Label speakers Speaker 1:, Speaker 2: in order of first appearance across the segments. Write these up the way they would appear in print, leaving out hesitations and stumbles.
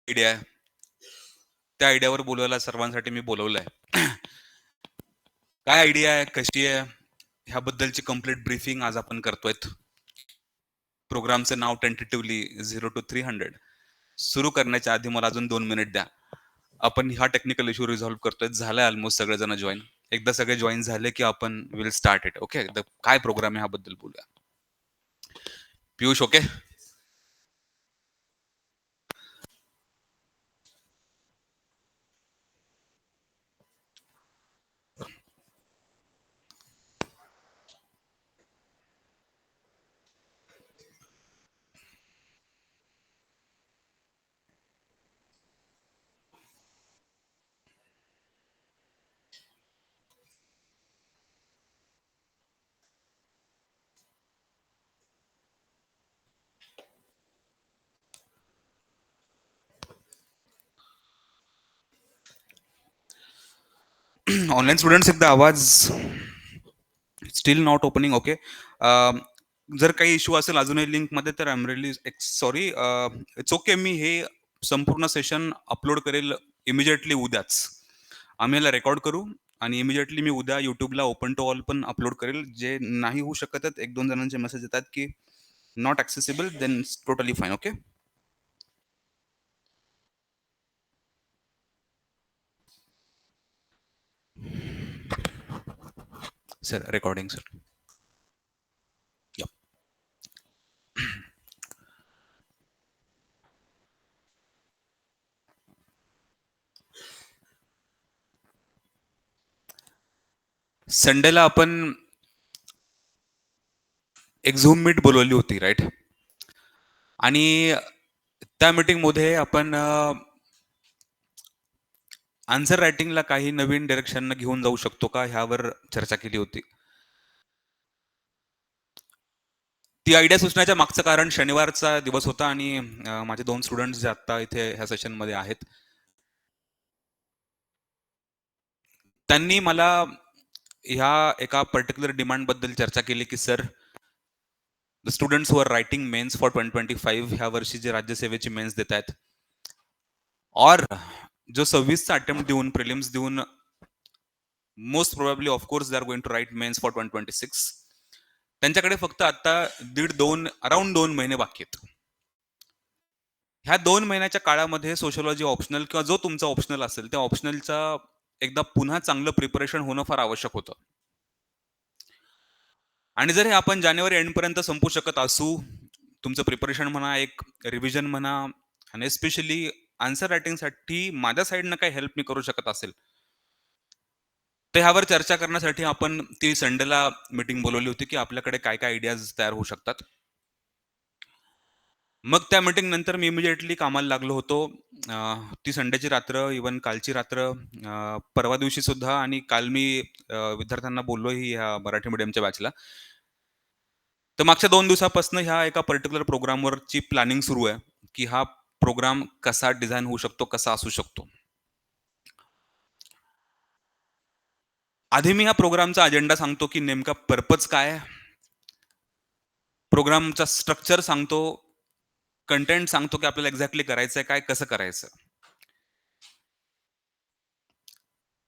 Speaker 1: Idea आहे. त्या आयडियावर बोलवायला सर्वांसाठी मी बोलवलंय. काय आयडिया आहे, कशी आहे, ह्याबद्दलची कंप्लीट ब्रीफिंग आज आपण करतोय. प्रोग्रामचं नाव टेंटेटिव्हली 0 to 300. सुरू करण्याच्या आधी मला अजून 2 मिनिट द्या. आपण हा टेक्निकल इश्यू रिझॉल्व्ह करतोय. झालंय ऑलमोस्ट सगळेजण जॉईन. एकदा सगळे जॉईन झाले की आपण विल स्टार्ट इट. ओके, काय प्रोग्राम आहे ह्याबद्दल बोलूया. पियुष ओके? ऑनलाईन स्टुडंट्स एकदा आवाज स्टील नॉट ओपनिंग. ओके, जर काही इश्यू असेल अजूनही लिंक मध्ये तर I am really sorry. It's okay. मी हे संपूर्ण सेशन अपलोड करेल इमिजिएटली उद्याच. आम्ही याला रेकॉर्ड करू आणि इमिजिएटली मी उद्या युट्यूबला ओपन टू ऑल पण अपलोड करेल. जे नाही होऊ शकत आहेत, 1-2 जणांचे मेसेज येतात की not accessible, then totally fine. Okay sir, recording sir. संडेला आपण एक झूम मीट बोलवली होती, राईट? आणि त्या मीटिंग मध्ये आपण आन्सर रायटिंगला काही नवीन डायरेक्शन घेऊन जाऊ शकतो का ह्यावर चर्चा केली होती. ती आयडिया सुचण्याच्या मागचं कारण शनिवारचा दिवस होता आणि माझे 2 स्टुडंट्स जे आता इथे ह्या सेशन मध्ये आहेत, त्यांनी मला ह्या एका पर्टिक्युलर डिमांड बद्दल चर्चा केली की sir, the students who are writing mains for 2025 ह्या वर्षी जे राज्यसेवेची मेन्स देत आहेत, और जो 26चा अटेम्प्ट देऊन प्रिलिम्स देऊन most probably of course they are going to write mains for 2026, त्यांच्याकडे फक्त आता अराउंड 2 महिने बाकी आहेत. ह्या 2 महिन्याच्या काळामध्ये सोशलॉजी ऑप्शनल किंवा जो तुमचा ऑप्शनल असेल त्या ऑप्शनलचा एकदा पुन्हा चांगलं प्रिपरेशन होणं फार आवश्यक होतं. आणि जर हे आपण जानेवारी एंड पर्यंत संपू शकत असू, तुमचं प्रिपरेशन म्हणा, एक रिव्हिजन म्हणा, आणि एस्पेशली आन्सर रायटिंगसाठी माझ्या साईडनं काही हेल्प मी करू शकत असेल, तर ह्यावर चर्चा करण्यासाठी आपण ती संडेला मीटिंग बोलवली होती की आपल्याकडे काय काय आयडियाज तयार होऊ शकतात. मग त्या मीटिंग नंतर मी इमिजिएटली कामाला लागलो होतो. ती संडेची रात्र, इवन कालची रात्र, परवा दिवशी सुद्धा, आणि काल मी विद्यार्थ्यांना बोललोही ह्या मराठी मीडियमच्या बॅचला. तर मागच्या 2 दिवसापासून ह्या एका पर्टिक्युलर प्रोग्रामवरची प्लॅनिंग सुरू आहे की हा प्रोग्राम कसा डिझाईन होऊ शकतो, कसा असू शकतो. आधी मी ह्या प्रोग्रामचा अजेंडा सांगतो की नेमका पर्पज काय आहे, प्रोग्रामचा स्ट्रक्चर सांगतो, कंटेंट सांगतो की आपल्याला एक्झॅक्टली करायचंय काय, कसं करायचं.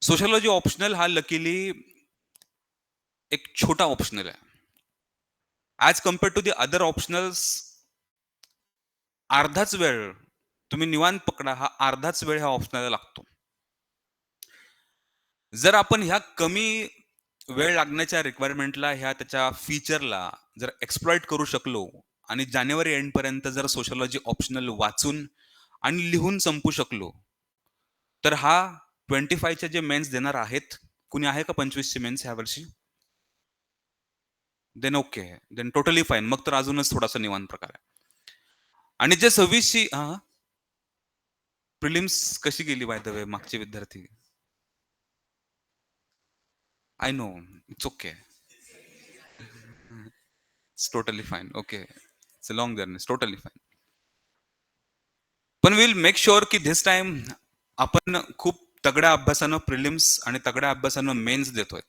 Speaker 1: सोशलॉजी ऑप्शनल हा लकीली एक छोटा ऑप्शनल आहे. As compared to the other optionals, अर्धाच वेळ तुम्ही निवांत पकडा, हा अर्धाच वेळ ह्या ऑप्शनलला लागतो. जर आपण ह्या कमी वेळ लागण्याच्या रिक्वायरमेंटला, ह्या त्याच्या फीचरला जर एक्सप्लॉइट करू शकलो आणि जानेवारी एंड पर्यंत जर सोशलॉजी ऑप्शनल वाचून आणि लिहून संपू शकलो, तर हा 25चे जे मेन्स देणार आहेत, कुणी आहे का 25चे मेन्स ह्या वर्षी? Then okay, then totally fine. मग तर अजूनच थोडासा निवांत प्रकार आहे. आणि जे 26ची प्रिलिम्स कशी गेली बाय द वे मागचे विद्यार्थी? I know, it's okay, it's totally fine. Okay, it's a long journey, it's totally fine. पण विल मेक शुअर की धिस टाइम आपण खूप तगड्या अभ्यासानं प्रिलिम्स आणि तगड्या अभ्यासानं मेन्स देतोय.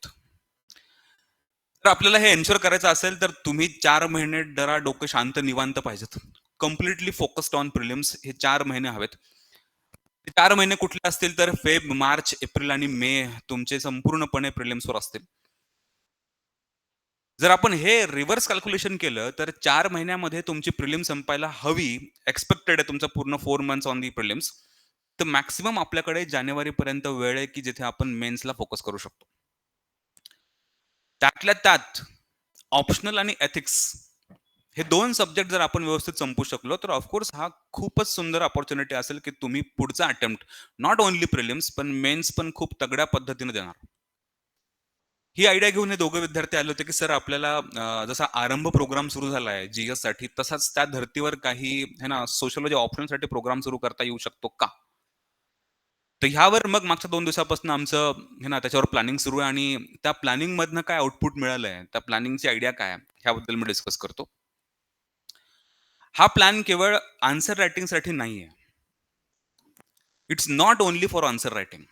Speaker 1: तर आपल्याला हे एन्श्योर करायचं असेल तर तुम्ही 4 महिने जरा डोकं शांत निवांत पाहिजेत. कम्प्लिटली फोकस्ड ऑन प्रिलिम्स हे 4 महिने हवेत. 4 महिने कुठले असतील तर फेब, मार्च, एप्रिल आणि मे तुमचे संपूर्णपणे प्रिलिम्सवर असतील. जर आपण हे रिव्हर्स कॅल्क्युलेशन केलं, तर 4 महिन्यामध्ये तुमची प्रिलिम्स संपायला हवी. एक्स्पेक्टेड आहे तुमचा पूर्ण 4 मंथ्स ऑन दी प्रिलिम्स. तर मॅक्सिमम आपल्याकडे जानेवारीपर्यंत वेळ आहे, की जिथे आपण मेन्सला फोकस करू शकतो. त्यातल्या त्यात ऑप्शनल आणि एथिक्स हे 2 सब्जेक्ट जर आपण व्यवस्थित संपवू शकलो, तर ऑफकोर्स हा खूपच सुंदर अपॉर्च्युनिटी असेल, की तुम्ही पुढचा अटेम्प्ट नॉट ओन्ली प्रिलिम्स पण मेन्स पण खूप तगड्या पद्धतीने देणार. ही आयडिया घेऊन हे दोघे विद्यार्थी आले होते, की सर आपल्याला जसा आरंभ प्रोग्राम सुरू झाला आहे जीएस साठी, तसाच त्या धर्तीवर काही है ना सोशियोलॉजी ऑप्शनसाठी प्रोग्राम सुरू करता येऊ शकतो का? तर ह्यावर मग मागच्या 2 दिवसापासून आमचं हे ना त्याच्यावर प्लॅनिंग सुरू आहे आणि त्या प्लॅनिंग मधनं काय आउटपुट मिळालंय, त्या प्लॅनिंगची आयडिया काय आहे, ह्याबद्दल मी डिस्कस करतो. हा प्लॅन केवळ आन्सर रायटिंगसाठी नाहीये. It's not only for answer writing.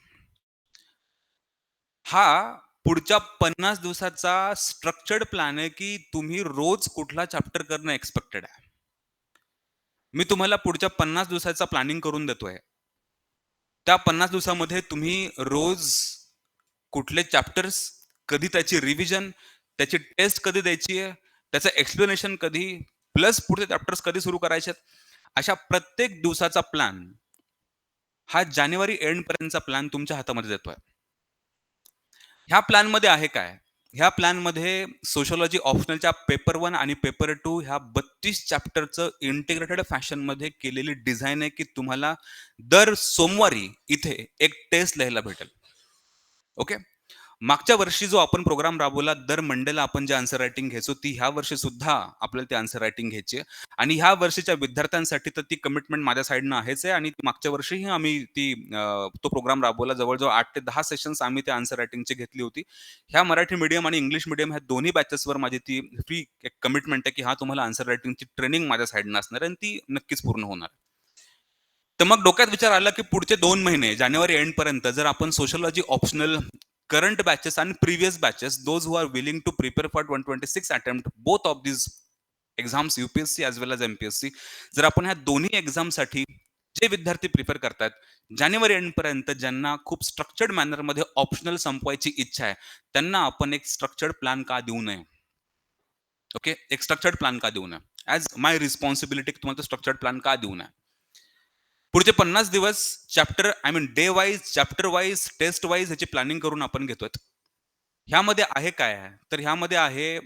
Speaker 1: हा पुढच्या 50 दिवसाचा स्ट्रक्चर्ड प्लॅन आहे, की तुम्ही रोज कुठला चॅप्टर करणं एक्स्पेक्टेड आहे. मी तुम्हाला पुढच्या 50 दिवसाचा प्लॅनिंग करून देतोय. त्या 50 दिवसामध्ये तुम्ही रोज कुठले चॅप्टर्स, कधी त्याची रिव्हिजन, त्याची टेस्ट कधी द्यायची आहे, त्याचं एक्सप्लेनेशन कधी, प्लस पुढचे चॅप्टर्स कधी सुरू करायचे अशा प्रत्येक दिवसाचा प्लॅन हा जानेवारी एंड पर्यंतचा प्लॅन तुमच्या हातामध्ये देतोय. ह्या प्लॅनमध्ये आहे काय? ह्या प्लॅनमध्ये सोशिओलॉजी ऑप्शनलच्या पेपर 1 आणि पेपर 2 ह्या 32 चॅप्टरचं इंटिग्रेटेड फॅशनमध्ये केलेली डिझाइन आहे, की तुम्हाला दर सोमवारी इथे एक टेस्ट लिहायला भेटेल. ओके. मागच्या वर्षी जो आपण प्रोग्राम राबवला, दर मंडेला आपण जे आन्सर रायटिंग घ्यायचो, ती ह्या वर्षी सुद्धा आपल्याला ती आन्सर रायटिंग घ्यायची आहे. आणि ह्या वर्षीच्या विद्यार्थ्यांसाठी तर ती कमिटमेंट माझ्या साइडनं आहेच आहे आणि मागच्या वर्षीही आम्ही तो प्रोग्राम राबवला. जवळ-जवळ 8 ते 10 सेशन्स आम्ही त्या आन्सर रायटिंगची घेतली होती. ह्या मराठी मीडियम आणि इंग्लिश मीडियम ह्या दोन्ही बॅचेसवर माझी ती फ्री एक कमिटमेंट आहे, की हां, तुम्हाला आन्सर रायटिंगची ट्रेनिंग माझ्या साइडनं असणार आहे आणि ती नक्कीच पूर्ण होणार. तर मग डोक्यात विचार आला, की पुढचे 2 महिने जानेवारी एंडपर्यंत जर आपण सोशिओलॉजी ऑप्शनल करंट बॅचेस आणि previous batches those who are willing to prepare for 126 attempt both of these exams UPSC as well as MPSC जर आपण ह्या दोन्ही एक्झामसाठी जे विद्यार्थी प्रिपेअर करतात जानेवारी एंड पर्यंत ज्यांना खूप स्ट्रक्चर्ड मॅनर मध्ये ऑप्शनल संपवायची इच्छा आहे त्यांना आपण एक स्ट्रक्चर्ड प्लॅन का देऊ नये. ओके, एक स्ट्रक्चर्ड प्लॅन का देऊ नये ऍज माय रिस्पॉन्सिबिलिटी तुम्हाला स्ट्रक्चर्ड प्लॅन का देऊ नये. पुढचे 50 दिवस chapter I mean day wise chapter wise test wise ह्याची प्लॅनिंग करून आपण घेतोय. ह्यामध्ये आहे काय आहे तर ह्यामध्ये आहे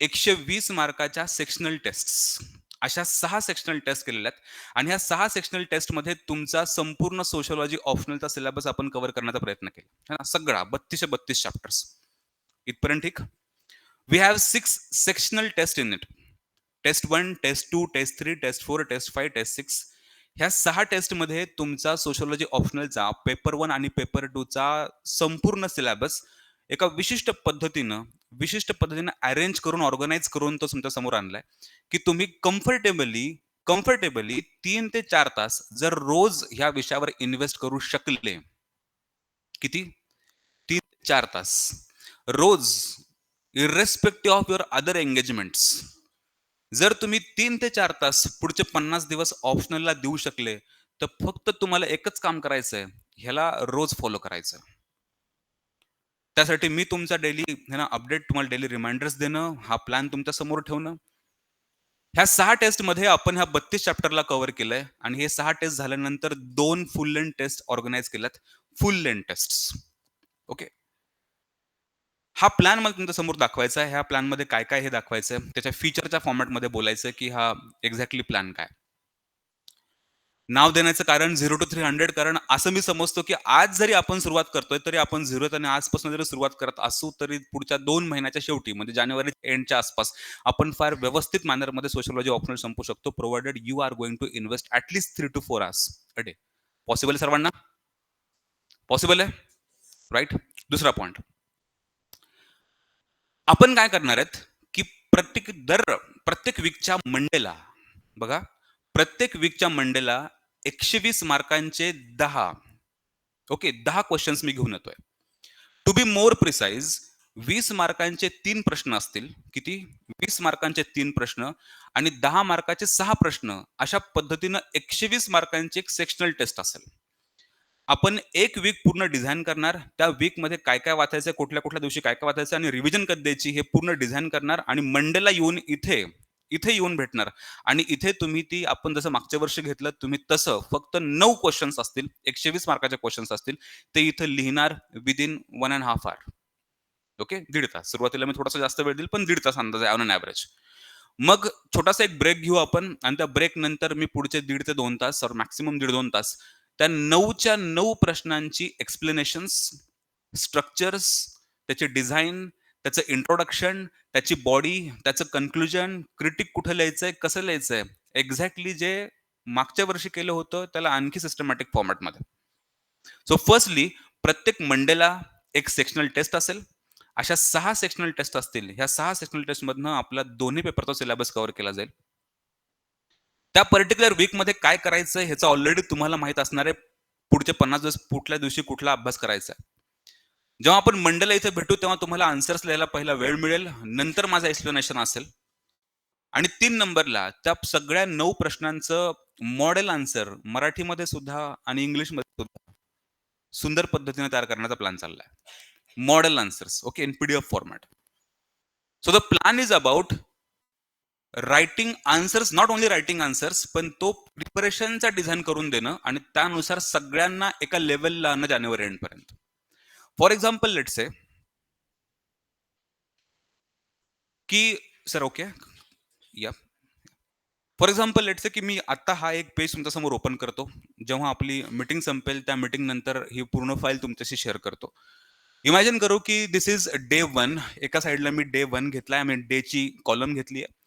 Speaker 1: 120 मार्काच्या सेक्शनल टेस्ट अशा 6 सेक्शनल टेस्ट केलेल्या आहेत आणि ह्या 6 सेक्शनल टेस्टमध्ये तुमचा संपूर्ण सोशिओलॉजी ऑप्शनलचा सिलेबस आपण कव्हर करण्याचा प्रयत्न केला है ना सगळा 32 चॅप्टर्स इथपर्यंत ठीक. We have 6 sectional test in it. Test 1, test 2, test 3, test 4, test 5, test 6 ह्या 6 टेस्टमध्ये तुमचा सोशिओलॉजी ऑप्शनलचा पेपर 1 आणि पेपर 2 चा संपूर्ण सिलेबस एका विशिष्ट पद्धतीने अरेंज करून ऑर्गनाइज करून तो तुमच्या समोर आणलाय की तुम्ही कम्फर्टेबली 3 ते 4 तास जर रोज ह्या विषयावर इन्व्हेस्ट करू शकले. किती? 3 ते 4 तास रोज irrespective of your other engagements जर तुम्ही 3 ते 4 तास पुढचे 50 दिवस ऑप्शनलला देऊ शकले तर फक्त तुम्हाला एकच काम करायचं आहे ह्याला रोज फॉलो करायचं. त्यासाठी मी तुमचा डेली है ना अपडेट तुम्हाला डेली रिमाइंडर्स देणं हा प्लॅन तुमच्या समोर ठेवणं. ह्या 6 टेस्टमध्ये आपण ह्या 32 चॅप्टरला कव्हर केलंय आणि हे 6 टेस्ट झाल्यानंतर 2 फुल लेंथ टेस्ट ऑर्गनाइज केल्यात. Full length test. ओके. हा प्लॅन मला तुमच्या समोर दाखवायचा आहे. ह्या प्लॅनमध्ये काय-काय हे दाखवायचं आहे. त्याच्या फीचरच्या फॉर्मॅटमध्ये बोलायचं की हा एक्झॅक्टली प्लॅन काय. नाव देण्याचं कारण 0 to 300 कारण असं मी समजतो की आज जरी आपण सुरुवात करतोय तरी आपण 0 आणि आजपासून जरी सुरुवात करत असू तरी पुढच्या 2 महिन्याच्या शेवटी म्हणजे जानेवारी एंडच्या आसपास आपण फार व्यवस्थित मॅनरमध्ये सोशिओलॉजी ऑप्शनल संपू शकतो provided you are going to invest at least 3 to 4 hours a day. Possible आहे सर्वांना? पॉसिबल आहे? राईट. दुसरा पॉइंट आपण काय करणार आहेत की प्रत्येक वीकच्या मंडेला बघा प्रत्येक वीकच्या मंडेला 120 मार्कांचे 10 ओके 10 क्वेश्चन्स मी घेऊन येतोय. टू बी मोर प्रिसाइज 20 मार्कांचे 3 प्रश्न असतील. किती? 20 मार्कांचे 3 प्रश्न आणि 10 मार्काचे 6 प्रश्न. अशा पद्धतीनं 120 मार्कांची एक सेक्शनल टेस्ट असेल. आपण 1 वीक पूर्ण डिझाइन करणार. त्या वीकमध्ये काय-काय वाचायचं, कुठल्या-कुठल्या दिवशी काय-काय वाचायचं आणि रिव्हिजन कधी द्यायची हे पूर्ण डिझाइन करणार आणि मंडेला येऊन इथे येऊन भेटणार आणि इथे तुम्ही ती आपण जसं मागच्या वर्षी घेतलं तुम्ही तसं फक्त 9 क्वेशन्स असतील, 120 मार्काचे क्वेशन्स असतील. ते इथं लिहिणार विथिन 1 1/2 हॉवर. ओके. 1.5 तास. सुरुवातीला मी थोडासा जास्त वेळ देईल, पण 1.5 तास अंदाजे ऑन एन एव्हरेज. मग छोटासा एक ब्रेक घेऊ आपण आणि त्या ब्रेक नंतर मी पुढचे 1.5 ते 2 तास और मॅक्सिमम 1.5-2 तास त्या 9च्या 9 प्रश्नांची एक्सप्लेनेशन्स, स्ट्रक्चर्स, त्याचे डिझाइन, त्याचं इंट्रोडक्शन, त्याची बॉडी, त्याचं कन्क्लुजन, क्रिटिक कुठं लिहायचंय, कसं लिहायचंय, एक्झॅक्टली जे मागच्या वर्षी केलं होतं त्याला आणखी सिस्टमॅटिक फॉर्मॅटमध्ये. सो फर्स्टली प्रत्येक मंडेला एक सेक्शनल टेस्ट असेल. अशा 6 सेक्शनल टेस्ट असतील. ह्या 6 सेक्शनल टेस्टमधनं आपला दोन्ही पेपरचा सिलेबस कव्हर केला जाईल. त्या पर्टिक्युलर वीकमध्ये काय करायचं ह्याचं ऑलरेडी तुम्हाला माहीत असणार आहे. पुढचे 50 दिवस कुठल्या दिवशी कुठला अभ्यास करायचा आहे. जेव्हा आपण मंडेला इथे भेटू तेव्हा तुम्हाला आन्सर्स लिहायला पहिला वेळ मिळेल. नंतर माझं एक्सप्लेनेशन असेल. आणि 3 नंबरला त्या सगळ्या 9 प्रश्नांचं मॉडेल आन्सर मराठीमध्ये सुद्धा आणि इंग्लिशमध्ये सुद्धा सुंदर पद्धतीने तयार करण्याचा प्लॅन चाललाय. Model answers okay in PDF format. So the plan is about writing answers, not only writing answers, पण तो प्रिपरेशनचा डिझाईन करून देणं आणि त्यानुसार सगळ्यांना एका लेवलला आणणं जानेवारी एंड पर्यंत. फॉर एक्झाम्पल लेट्स से की सर ओके या फॉर एक्झाम्पल लेट्स से की मी आता हा एक पेज तुमच्या समोर ओपन करतो. जेव्हा आपली मीटिंग संपेल त्या मीटिंग नंतर ही पूर्ण फाईल तुमच्याशी शेअर करतो. इमॅजिन करू की दिस इज डे 1. एका साईडला मी डे 1 घेतलाय, मी डेची कॉलम घेतली आहे.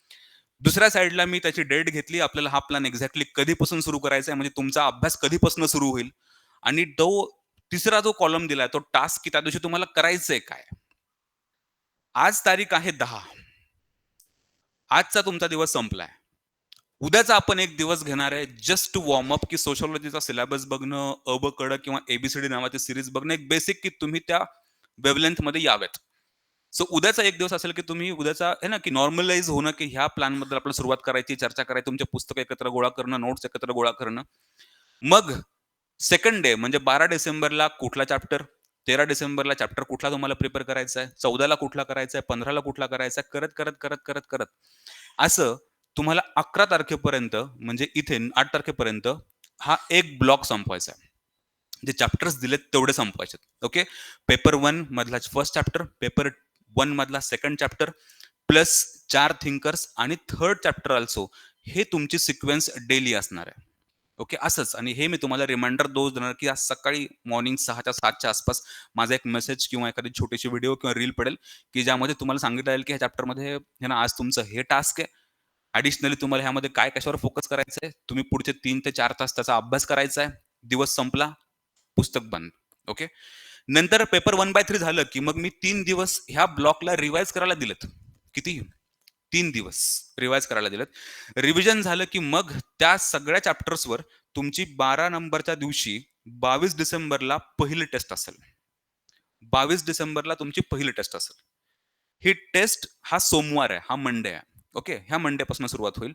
Speaker 1: दुसऱ्या साईडला मी त्याची डेट घेतली. आपल्याला हा प्लॅन एक्झॅक्टली कधीपासून सुरू करायचा आहे, म्हणजे तुमचा अभ्यास कधीपासून सुरू होईल आणि तो तिसरा जो कॉलम दिलाय तो टास्क की त्या दिवशी तुम्हाला करायचंय काय. आज तारीख आहे 10. आजचा तुमचा दिवस संपलाय. उद्याचा आपण एक दिवस घेणार आहे जस्ट टू वॉर्म अप, की सोशलॉजीचा सिलेबस बघणं, अ ब क ड किंवा एबीसीडी नावाची सिरीज बघणं, एक बेसिक की तुम्ही त्या वेव्हलेंथ मध्ये यावेत. सो उद्याचा एक दिवस असेल की तुम्ही उद्याचा आहे ना की नॉर्मलाइज होणं, की ह्या प्लॅन बद्दल आपल्याला सुरुवात करायची, चर्चा करायची, तुमचे पुस्तकं एकत्र गोळा करणं, नोट्स एकत्र गोळा करणं. मग सेकंड डे म्हणजे 12 डिसेंबरला कुठला चॅप्टर, 13 डिसेंबरला चॅप्टर कुठला तुम्हाला प्रिपेअर करायचा आहे, 14ला कुठला करायचा आहे, 15ला कुठला करायचा आहे, करत करत करत करत करत असं तुम्हाला 11 तारखेपर्यंत म्हणजे इथे 8 तारखेपर्यंत हा एक ब्लॉक संपवायचा आहे. जे चॅप्टर्स दिलेत तेवढे संपवायचे. ओके. पेपर 1 मधला फर्स्ट चॅप्टर, पेपर 1 मधला सेकंड चॅप्टर प्लस 4 थिंकर्स आणि थर्ड चॅप्टर ऑल्सो. हे तुमची सिक्वेन्स डेली असणार आहे. ओके. असंच आणि हे मी तुम्हाला रिमाइंडर डोज देणार की आज सकाळी मॉर्निंग 6च्या आसपास माझा एक मेसेज किंवा एखादी छोटीशी व्हिडिओ किंवा रील पडेल, की ज्यामध्ये तुम्हाला सांगितलं जाईल की ह्या चॅप्टरमध्ये हे ना आज तुमचं हे टास्क आहे. ॲडिशनली तुम्हाला ह्यामध्ये काय कशावर फोकस करायचं आहे. तुम्ही पुढचे 3 ते 4 तास त्याचा अभ्यास करायचा आहे. दिवस संपला, पुस्तक बंद. ओके. नंतर पेपर 1/3 झालं, की मग मी 3 दिवस ह्या ब्लॉकला रिवाइज करायला दिलेत. किती? 3 दिवस रिवाइज करायला दिलेत. रिव्हिजन झालं, की मग त्या सगळ्या चॅप्टर्सवर तुमची 12 नंबरच्या दिवशी 22 डिसेंबरला पहिली टेस्ट असेल. 22 डिसेंबरला तुमची पहिली टेस्ट असेल. ही टेस्ट हा सोमवार आहे, हा मंडे आहे. ओके. ह्या मंडेपासून सुरुवात होईल.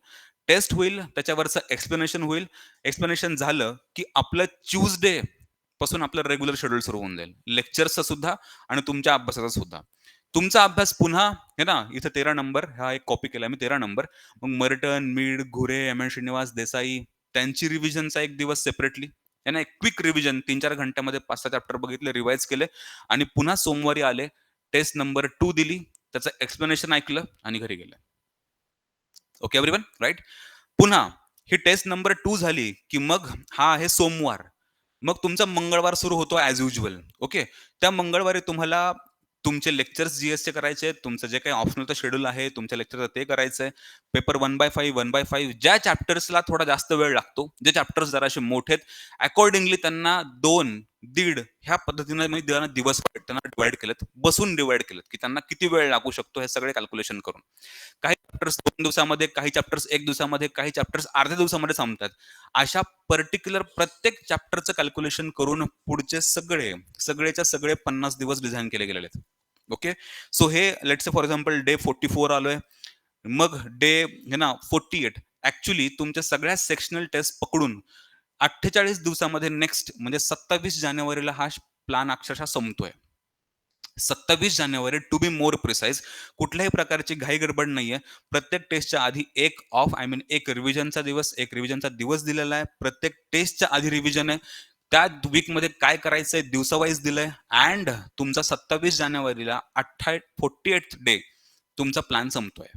Speaker 1: टेस्ट होईल, त्याच्यावरचं एक्सप्लेनेशन होईल. एक्सप्लेनेशन झालं, की आपलं ट्यूसडे पासून आपलं रेग्युलर शेड्यूल सुरू होऊन जाईल. लेक्चर्सचा सुद्धा आणि तुमच्या अभ्यासाचा सुद्धा. तुमचा अभ्यास पुन्हा हे ना, इथं 13 नंबर हा एक कॉपी केला मी 13 नंबर. मग मर्टन, मीड, घुरे, एम एन श्रीनिवास देसाई त्यांची रिव्हिजनचा एक दिवस सेपरेटली. आहे ना, एक क्विक रिव्हिजन 3-4 घंट्यामध्ये 5-6 चॅप्टर बघितले, रिवाइज केले आणि पुन्हा सोमवारी आले. टेस्ट नंबर 2 दिली. त्याचं एक्सप्लेनेशन ऐकलं आणि घरी गेलं. Okay everyone, right? पुन्हा ही टेस्ट नंबर 2 झाली, की मग हा आहे सोमवार. मग तुमचा मंगळवार सुरू होतो ॲज युजुअल. ओके. त्या मंगळवारी तुम्हाला तुमचे लेक्चर्स जीएसचे करायचे आहेत. तुमचं जे काही ऑप्शनलचं शेड्यूल आहे, तुमच्या लेक्चरचं ते करायचंय. पेपर 1/5, 1/5 ज्या चॅप्टर्सला थोडा जास्त वेळ लागतो, जे चॅप्टर्स जरासे मोठे आहेत, अकॉर्डिंगली त्यांना 2, 1.5 ह्या पद्धतीने मी दिवस त्यांना डिव्हाईड केलेत. बसून डिव्हाईड केलेत, की त्यांना किती वेळ लागू शकतो हे सगळे कॅल्क्युलेशन करून. काही चॅप्टर्स 2 दिवसामध्ये, काही चॅप्टर्स 1 दिवसामध्ये, काही चॅप्टर्स अर्ध्या दिवसामध्ये संपतात. अशा पर्टिक्युलर प्रत्येक चॅप्टरचं कॅल्क्युलेशन करून पुढचे सगळेच्या सगळे 50 दिवस डिझाइन केले गेलेले आहेत. ओके. सो हे let's say for example day 44 आलोय. मग डे हे ना 48 ऍक्च्युली तुमच्या सगळ्या सेक्शनल टेस्ट पकडून 48 दिवसामध्ये नेक्स्ट म्हणजे 27 जानेवारीला हा प्लान अक्षरशः संपतोय. 27 जानेवारी टू बी मोर प्रिसाइज. कुठल्याही प्रकारची घाई गडबड नाहीये. प्रत्येक टेस्टच्या आधी एक ऑफ आय मीन एक रिव्हिजनचा दिवस दिलेला आहे. प्रत्येक टेस्टच्या आधी रिव्हिजन आहे. त्या वीकमध्ये काय करायचंय दिवसावाईज दिलंय. अँड तुमचा 27 जानेवारीला 48th डे तुमचा प्लॅन संपतोय.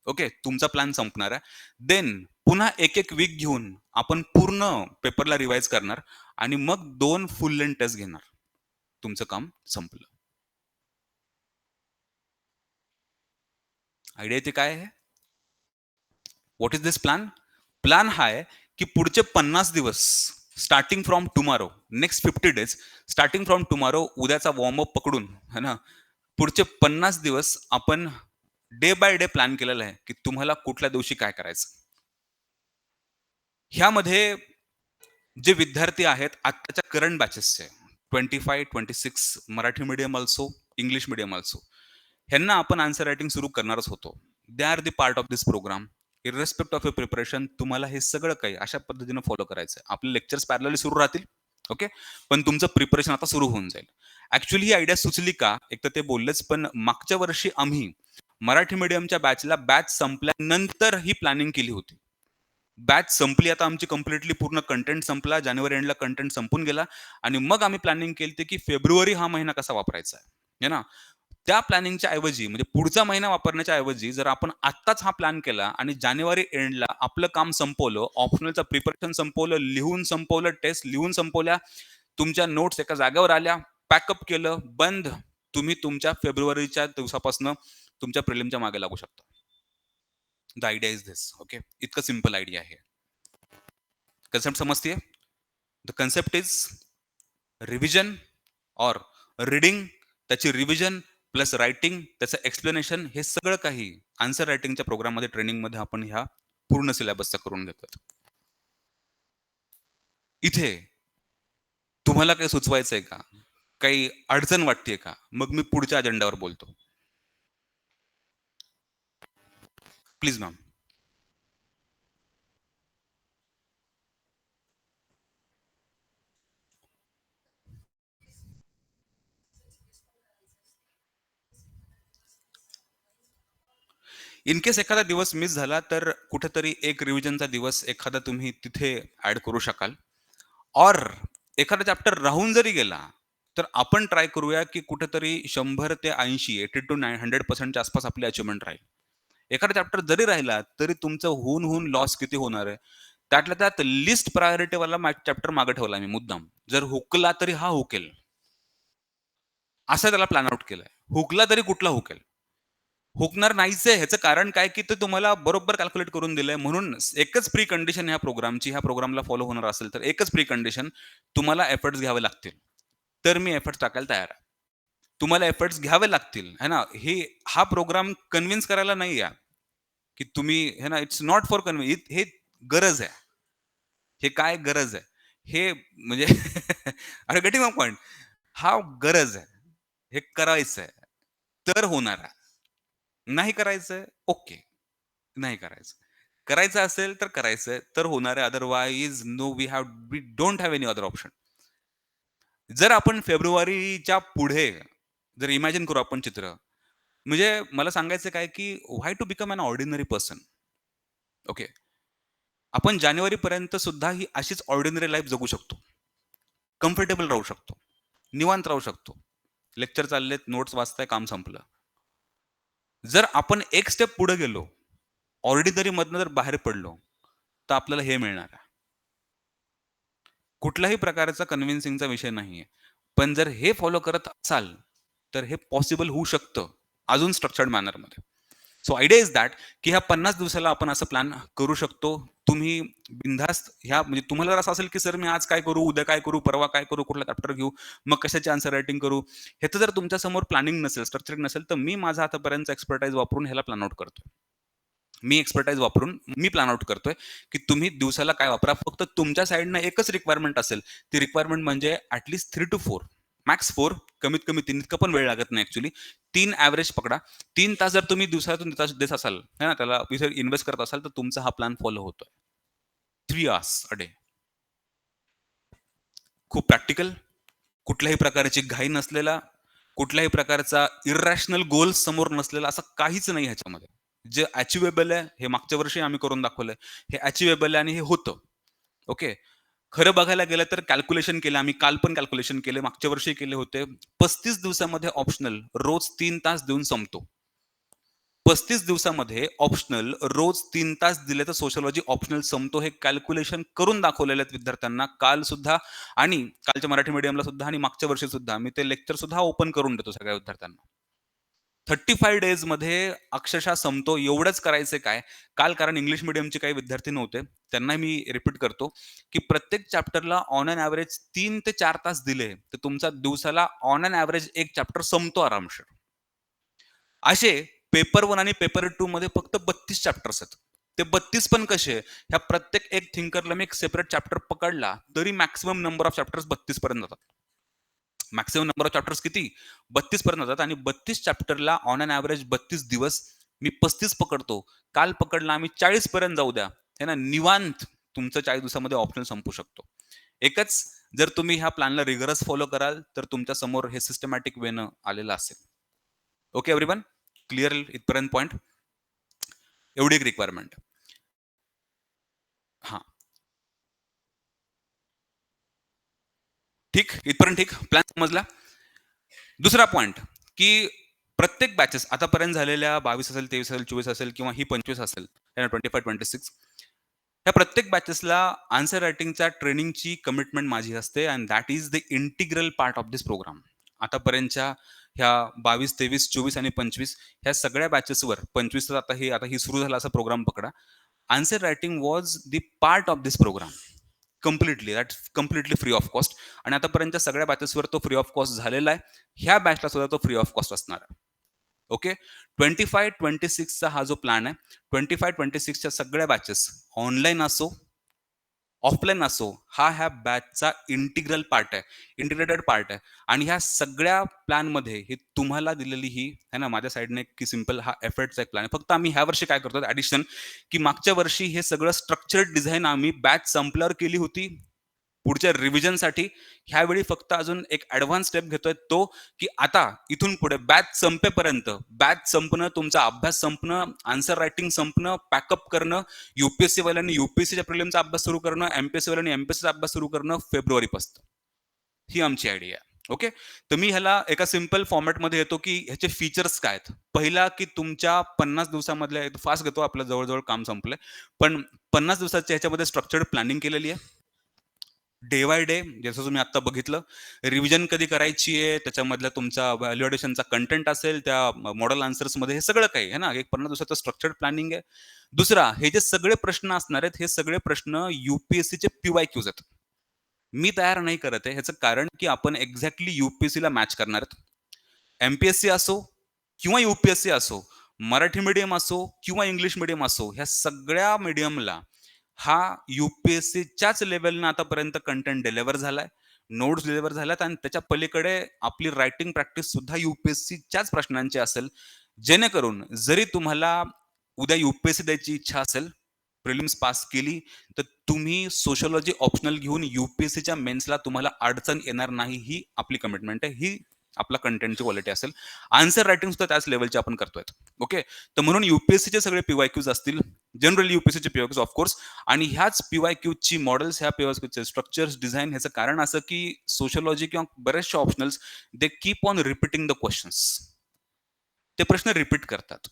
Speaker 1: ओके, तुमचा प्लॅन संपणार आहे. देन पुन्हा एक वीक घेऊन आपण पूर्ण पेपरला रिवाइज करणार आणि मग 2 फुल लेंथ टेस्ट घेणार. तुमचं काम संपलं. आयडिया येते काय आहे? What is this plan? Plan हा आहे की पुढचे 50 दिवस starting from tomorrow, next 50 days starting from tomorrow, उद्याचा वॉर्मअप पकडून है ना, पुढचे 50 दिवस आपण डे बाय डे प्लॅन केलेला आहे की तुम्हाला कुठल्या दिवशी काय करायचं. ह्यामध्ये जे विद्यार्थी आहेत आताच्या करंट बॅचेसचे 25, 26 Marathi medium also, English medium also, ह्यांना आपण आन्सर रायटिंग सुरू करणारच होतो. They are the part of this programme. Irrespect of your preparation तुम्हाला हे सगळं काही अशा पद्धतीने फॉलो करायचं आहे. आपले लेक्चर्स पॅरलली सुरू राहतील. ओके, पण तुमचं प्रिपरेशन आता सुरू होऊन जाईल. ऍक्च्युली ही आयडिया सुचली का, एक तर ते बोललेच, पण मागच्या वर्षी आम्ही मराठी मीडियमच्या बॅच संपल्यानंतर ही प्लॅनिंग केली होती. बॅच संपली आता आमची कम्प्लिटली, पूर्ण कंटेंट संपला, जानेवारी एंडला कंटेंट संपून गेला आणि मग आम्ही प्लॅनिंग केली की फेब्रुवारी हा महिना कसा वापरायचा आहे ना. त्या प्लॅनिंगच्या ऐवजी म्हणजे पुढचा महिना वापरण्याच्या ऐवजी जर आपण आत्ताच हा प्लॅन केला आणि जानेवारी एंडला आपलं काम संपवलं, ऑप्शनलचं प्रिपरेशन संपवलं, लिहून संपवलं, टेस्ट लिहून संपवल्या, तुमच्या नोट्स एका जागेवर आल्या, पॅकअप केलं, बंद, तुम्ही तुमच्या फेब्रुवारीच्या दिवसापासून तुमच्या प्रिलिमच्या मागे लागू शकता. The idea is this. Okay, इतकं सिंपल आयडिया आहे. कन्सेप्ट समजतीये? द कन्सेप्ट इज रिव्हिजन और रीडिंग, त्याची रिव्हिजन प्लस रायटिंग, त्याचं एक्सप्लेनेशन, हे सगळं काही आन्सर रायटिंगच्या प्रोग्राममध्ये ट्रेनिंगमध्ये आपण ह्या पूर्ण सिलेबसचा करून घेतात. इथे तुम्हाला काही सुचवायचंय का? काही अडचण वाटतेय का? मग मी पुढच्या अजेंडावर बोलतो. Please ma'am. इन केस एखादा दिवस मिस झाला तर कुठेतरी एक रिव्हिजनचा दिवस एखादा तुम्ही तिथे ऍड करू शकाल. और एखादा चॅप्टर राहून जरी गेला तर आपण ट्राय करूया की कुठेतरी 100 ते 80, 80 to 100% आसपास आपली अचिव्हमेंट राहील. एखादा चॅप्टर जरी राहिला तरी तुमचं होऊन लॉस किती होणार आहे. त्यातल्या त्यात लिस्ट प्रायोरिटी वाला चॅप्टर मागे ठेवला मी मुद्दाम. जर हुकला तरी हा हुकेल, असा त्याला प्लॅन आउट केलाय. हुकला तरी कुठला हुकेल? हुकणार नाहीच आहे. ह्याचं कारण काय की ते तुम्हाला बरोबर कॅल्क्युलेट करून दिलंय. म्हणून एकच प्री कंडिशन ह्या प्रोग्रामची, ह्या प्रोग्रामला फॉलो होणार असेल तर एकच प्री कंडिशन, तुम्हाला एफर्ट्स घ्यावे लागतील. तर मी एफर्ट्स टाकायला तयार आहे. तुम्हाला एफर्ट्स घ्यावे लागतील है ना. हा प्रोग्राम कन्व्हिन्स करायला नाही आहे की तुम्ही है ना, इट्स नॉट फॉर कन्व्हिन्स. हे गरज आहे. हे काय गरज आहे? हे म्हणजे अरे गेटिंग माय पॉइंट. हा गरज आहे. हे करायचं आहे. तर होणार आहे. नाही करायचंय, ओके. नाही करायचं. करायचं असेल तर करायचंय, तर होणार आहे. Otherwise no, we don't have any other option. जर आपण फेब्रुवारीच्या पुढे जर इमॅजिन करू आपण चित्र, म्हणजे मला सांगायचं काय की why to become an ordinary person. Okay. आपण जानेवारीपर्यंत सुद्धा ही अशीच ऑर्डिनरी लाईफ जगू शकतो. कम्फर्टेबल राहू शकतो. निवांत राहू शकतो. लेक्चर चाललेत, नोट्स वाचताय, काम संपलं. जर आपण एक स्टेप पुढे गेलो, ऑर्डिनरी मधनं जर बाहेर पडलो, तर आपल्याला हे मिळणार आहे. कुठल्याही प्रकारचा कन्व्हिन्सिंगचा विषय नाहीये. पण जर हे फॉलो करत असाल, तर हे पॉसिबल होऊ शकतं, अजून स्ट्रक्चर्ड मॅनरमध्ये. सो आयडिया इज दॅट की ह्या 50 दिवसाला आपण असं प्लॅन करू शकतो. तुम्ही बिनधास्त ह्या म्हणजे तुम्हाला जर असं असेल की सर मी आज काय करू, उद्या काय करू, परवा काय करू, कुठला चॅप्टर घेऊ, मग कशाची आन्सर रायटिंग करू, ह्याचं जर तुमच्या समोर प्लॅनिंग नसेल, स्ट्रक्चरिंग नसेल, तर मी माझा आतापर्यंत एक्सपर्टाईज वापरून ह्याला प्लॅन आउट करतोय. मी प्लॅन आउट करतोय की तुम्ही दिवसाला काय वापरा. फक्त तुमच्या साईडनं एकच रिक्वायरमेंट असेल. ती रिक्वायरमेंट म्हणजे ऍटलीस्ट 3 to 4 मॅक्स 4, कमीत कमी 3, इतका पण वेळ लागत नाही ॲक्चुअली. 3 ॲव्हरेज पकडा. 3 तास जर तुम्ही दिवसातून देत असाल, है ना, त्याला इन्व्हेस्ट करत असाल, तर तुमचा हा प्लॅन फॉलो होतोय. 3 अवर्स अ डे. खूप प्रॅक्टिकल, कुठल्याही प्रकारची घाई नसलेला, कुठल्याही प्रकारचा इरॅशनल गोल्स समोर नसलेला, असं काहीच नाही ह्याच्यामध्ये. जे अचिव्हेबल आहे, हे मागच्या वर्षी आम्ही करून दाखवलंय. हे अचिव्हेबल आहे आणि हे होतं. ओके. खरं बघायला गेलं तर कॅल्क्युलेशन केलं आम्ही. काल पण कॅल्क्युलेशन केले, मागच्या वर्षी केले होते. 35 दिवसामध्ये ऑप्शनल रोज 3 तास देऊन संपतो. 35 दिवसामध्ये ऑप्शनल रोज 3 तास दिले तर सोशिओलॉजी ऑप्शनल संपतो. हे कॅल्क्युलेशन करून दाखवलेले आहेत विद्यार्थ्यांना. काल सुद्धा आणि कालच्या मराठी मीडियमला सुद्धा आणि मागच्या वर्षी सुद्धा मी ते लेक्चर सुद्धा ओपन करून देतो सगळ्या विद्यार्थ्यांना. 35 डेजमध्ये अक्षरशः संपतो. एवढंच करायचं काय? काल कारण इंग्लिश मीडियमचे काही विद्यार्थी नव्हते. त्यांना मी रिपीट करतो, की प्रत्येक चॅप्टरला ऑन एन एव्हरेज 3 ते 4 तास दिले, तर तुमचा दिवसाला ऑन एन एव्हरेज एक चॅप्टर संपतो आरामशीर. असे पेपर 1 आणि पेपर 2 मध्ये फक्त 32 चॅप्टर्स आहेत. ते 32 पण कसे? ह्या प्रत्येक एक थिंकरला मी एक सेपरेट चॅप्टर पकडला, तरी मॅक्सिमम नंबर ऑफ चॅप्टर्स 32 पर्यंत जातात. मॅक्सिमम नंबर ऑफ चॅप्टर्स किती? 32 पर्यंत जातात आणि 32 चॅप्टरला ऑन एन एव्हरेज 32 दिवस. मी 35 पकडतो. काल पकडला आम्ही 40 पर्यंत जाऊ द्या. है ना, निवांत तुमचं 40 दिवसामध्ये ऑप्शनल संपू शकतो. एकच, जर तुम्ही ह्या प्लॅनला रिगरस फॉलो कराल, तर तुमच्या समोर हे सिस्टमॅटिक वेनं आलेलं असेल. Okay everyone? क्लिअर इथपर्यंत पॉइंट? एवढी एक रिक्वायरमेंट. हां. ठीक, इथपर्यंत ठीक. प्लॅन समजला. दुसरा पॉइंट, की प्रत्येक बॅचेस आतापर्यंत झालेल्या 22 असेल, 23 असेल, 24 असेल किंवा ही 25 असेल, 25-26, ह्या प्रत्येक बॅचेसला आन्सर रायटिंगच्या ट्रेनिंगची कमिटमेंट माझी असते and that is the integral part of this programme. आतापर्यंतच्या ह्या 22, 23, 24 आणि 25 ह्या सगळ्या बॅचेसवर 25 तर आता ही सुरू झाला असा प्रोग्राम पकडा. Answer writing was the part of this programme. Completely completely free of cost. आणि आतापर्यंतच्या सगळ्या बॅचेसवर तो फ्री ऑफ कॉस्ट झालेला आहे. ह्या बॅचला सुद्धा तो फ्री ऑफ कॉस्ट असणार आहे. ओके. 25-26चा हा जो प्लॅन आहे, 25-26च्या सगळ्या बॅचेस ऑनलाईन असो, ऑफलाईन असो, हा ह्या बॅचचा इंटिग्रल पार्ट आहे, इंटिग्रेटेड पार्ट आहे. आणि ह्या सगळ्या प्लॅनमध्ये ही तुम्हाला दिलेली ही आहे ना, माझ्या साईडने की सिंपल हा एफर्टचा एक प्लॅन आहे. फक्त आम्ही ह्या वर्षी काय करतो ॲडिशन, की मागच्या वर्षी हे सगळं स्ट्रक्चर्ड डिझाइन आम्ही बॅच संपल्यावर केली होती. पुढच्या रिव्हिजनसाठी. ह्यावेळी फक्त अजून एक ॲडव्हान्स स्टेप घेतोय तो, की आता इथून पुढे बॅच संपेपर्यंत, बॅच संपणं, तुमचा अभ्यास संपणं, आन्सर रायटिंग संपणं, पॅकअप करणं, यूपीएससी वाल्यांनी यूपीएससीच्या प्रिलिमचा अभ्यास सुरू करणं, एमपीएससी वाल्यांनी एमपीएससीचा अभ्यास सुरू करणं फेब्रुवारीपासून. ही आमची आयडिया आहे. ओके. तर मी ह्याला एका सिंपल फॉर्मॅटमध्ये येतो, की ह्याचे फीचर्स काय आहेत. पहिला, की तुमच्या 50 दिवसामधल्या फास्ट घेतो, आपलं जवळ काम संपलंय. पण 50 दिवसाच्या ह्याच्यामध्ये स्ट्रक्चर्ड प्लॅनिंग केलेली आहे. डे बाय डे, जसं तुम्ही आता बघितलं, रिव्हिजन कधी करायची आहे, त्याच्यामधला तुमचा व्हॅल्युएशनचा कंटेंट असेल, त्या मॉडेल आन्सर्समध्ये हे सगळं काही आहे ना, एक 50 दिवसाचं स्ट्रक्चर्ड प्लॅनिंग आहे. दुसरा, हे जे सगळे प्रश्न असणार आहेत, हे सगळे प्रश्न यूपीएससीचे पीवायक्यूज आहेत. मी तयार नाही करत आहे. ह्याचं कारण, की आपण एक्झॅक्टली यूपीएससीला मॅच करणार आहेत. एमपीएससी असो किंवा यूपीएससी असो, मराठी मीडियम असो किंवा इंग्लिश मीडियम असो, ह्या सगळ्या मीडियमला हा यूपीएससीच्याच लेव्हलनं आतापर्यंत कंटेंट डिलिव्हर झालाय, नोट्स डिलिव्हर झाल्यात आणि त्याच्या पलीकडे आपली रायटिंग प्रॅक्टिस सुद्धा यूपीएससीच्याच प्रश्नांची असेल. जेणेकरून जरी तुम्हाला उद्या यूपीएससी द्यायची इच्छा असेल, प्रिलिम्स पास केली, तर तुम्ही सोशिओलॉजी ऑप्शनल घेऊन यूपीएससीच्या मेन्सला तुम्हाला अडचण येणार नाही, ही आपली कमिटमेंट आहे. ही आपला कंटेंटची क्वालिटी असेल. आन्सर रायटिंग सुद्धा त्याच लेव्हलचे आपण करतोय. ओके. तर म्हणून यूपीएससीचे सगळे पीवायक्यूज असतील, जनरली यूपीएससीचे पीवायक्यूज ऑफकोर्स. आणि ह्याच पीवायक्यूजची मॉडेल्स, ह्या पीवायक्यूजचे स्ट्रक्चर्स, डिझाइन, ह्याचं कारण असं, की सोशिओलॉजी किंवा बरेचसे optionals they keep on repeating the questions. ते प्रश्न रिपीट करतात.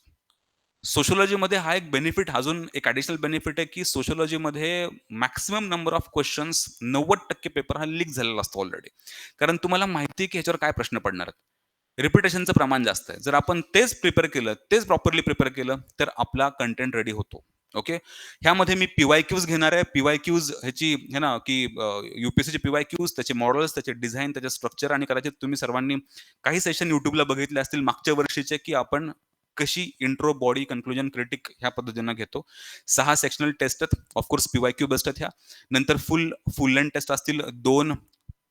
Speaker 1: सोशिओलॉजीमध्ये हा एक बेनिफिट, अजून एक ॲडिशनल बेनिफिट आहे, की सोशिओलॉजीमध्ये maximum number of questions 90% paper हा लीक झालेला असतो ऑलरेडी. कारण तुम्हाला माहिती आहे, की ह्याच्यावर काय प्रश्न पडणार आहेत. रिपिटेशनचं प्रमाण जास्त आहे. जर आपण तेच प्रिपेअर केलं, तेच प्रॉपरली प्रिपेअर केलं, तर आपला कंटेंट रेडी होतो. ओके. ह्यामध्ये मी पीवायक्यूज घेणार आहे. पीवायक्यूज ह्याची है ना, की यूपीएससीचे पीवायक्यूज, त्याचे मॉडेल्स, त्याचे डिझाइन, त्याचे स्ट्रक्चर. आणि कदाचित तुम्ही सर्वांनी काही सेशन YouTubeला बघितले असतील मागच्या वर्षीचे, की आपण कशी इंट्रो, बॉडी, कन्क्लुजन, क्रिटिक ह्या पद्धतीनं घेतो. 6 सेक्शनल टेस्ट आहेत. ऑफकोर्स पीवायक्यू बेस्ड आहेत ह्या. नंतर फुल लेंथ टेस्ट असतील 2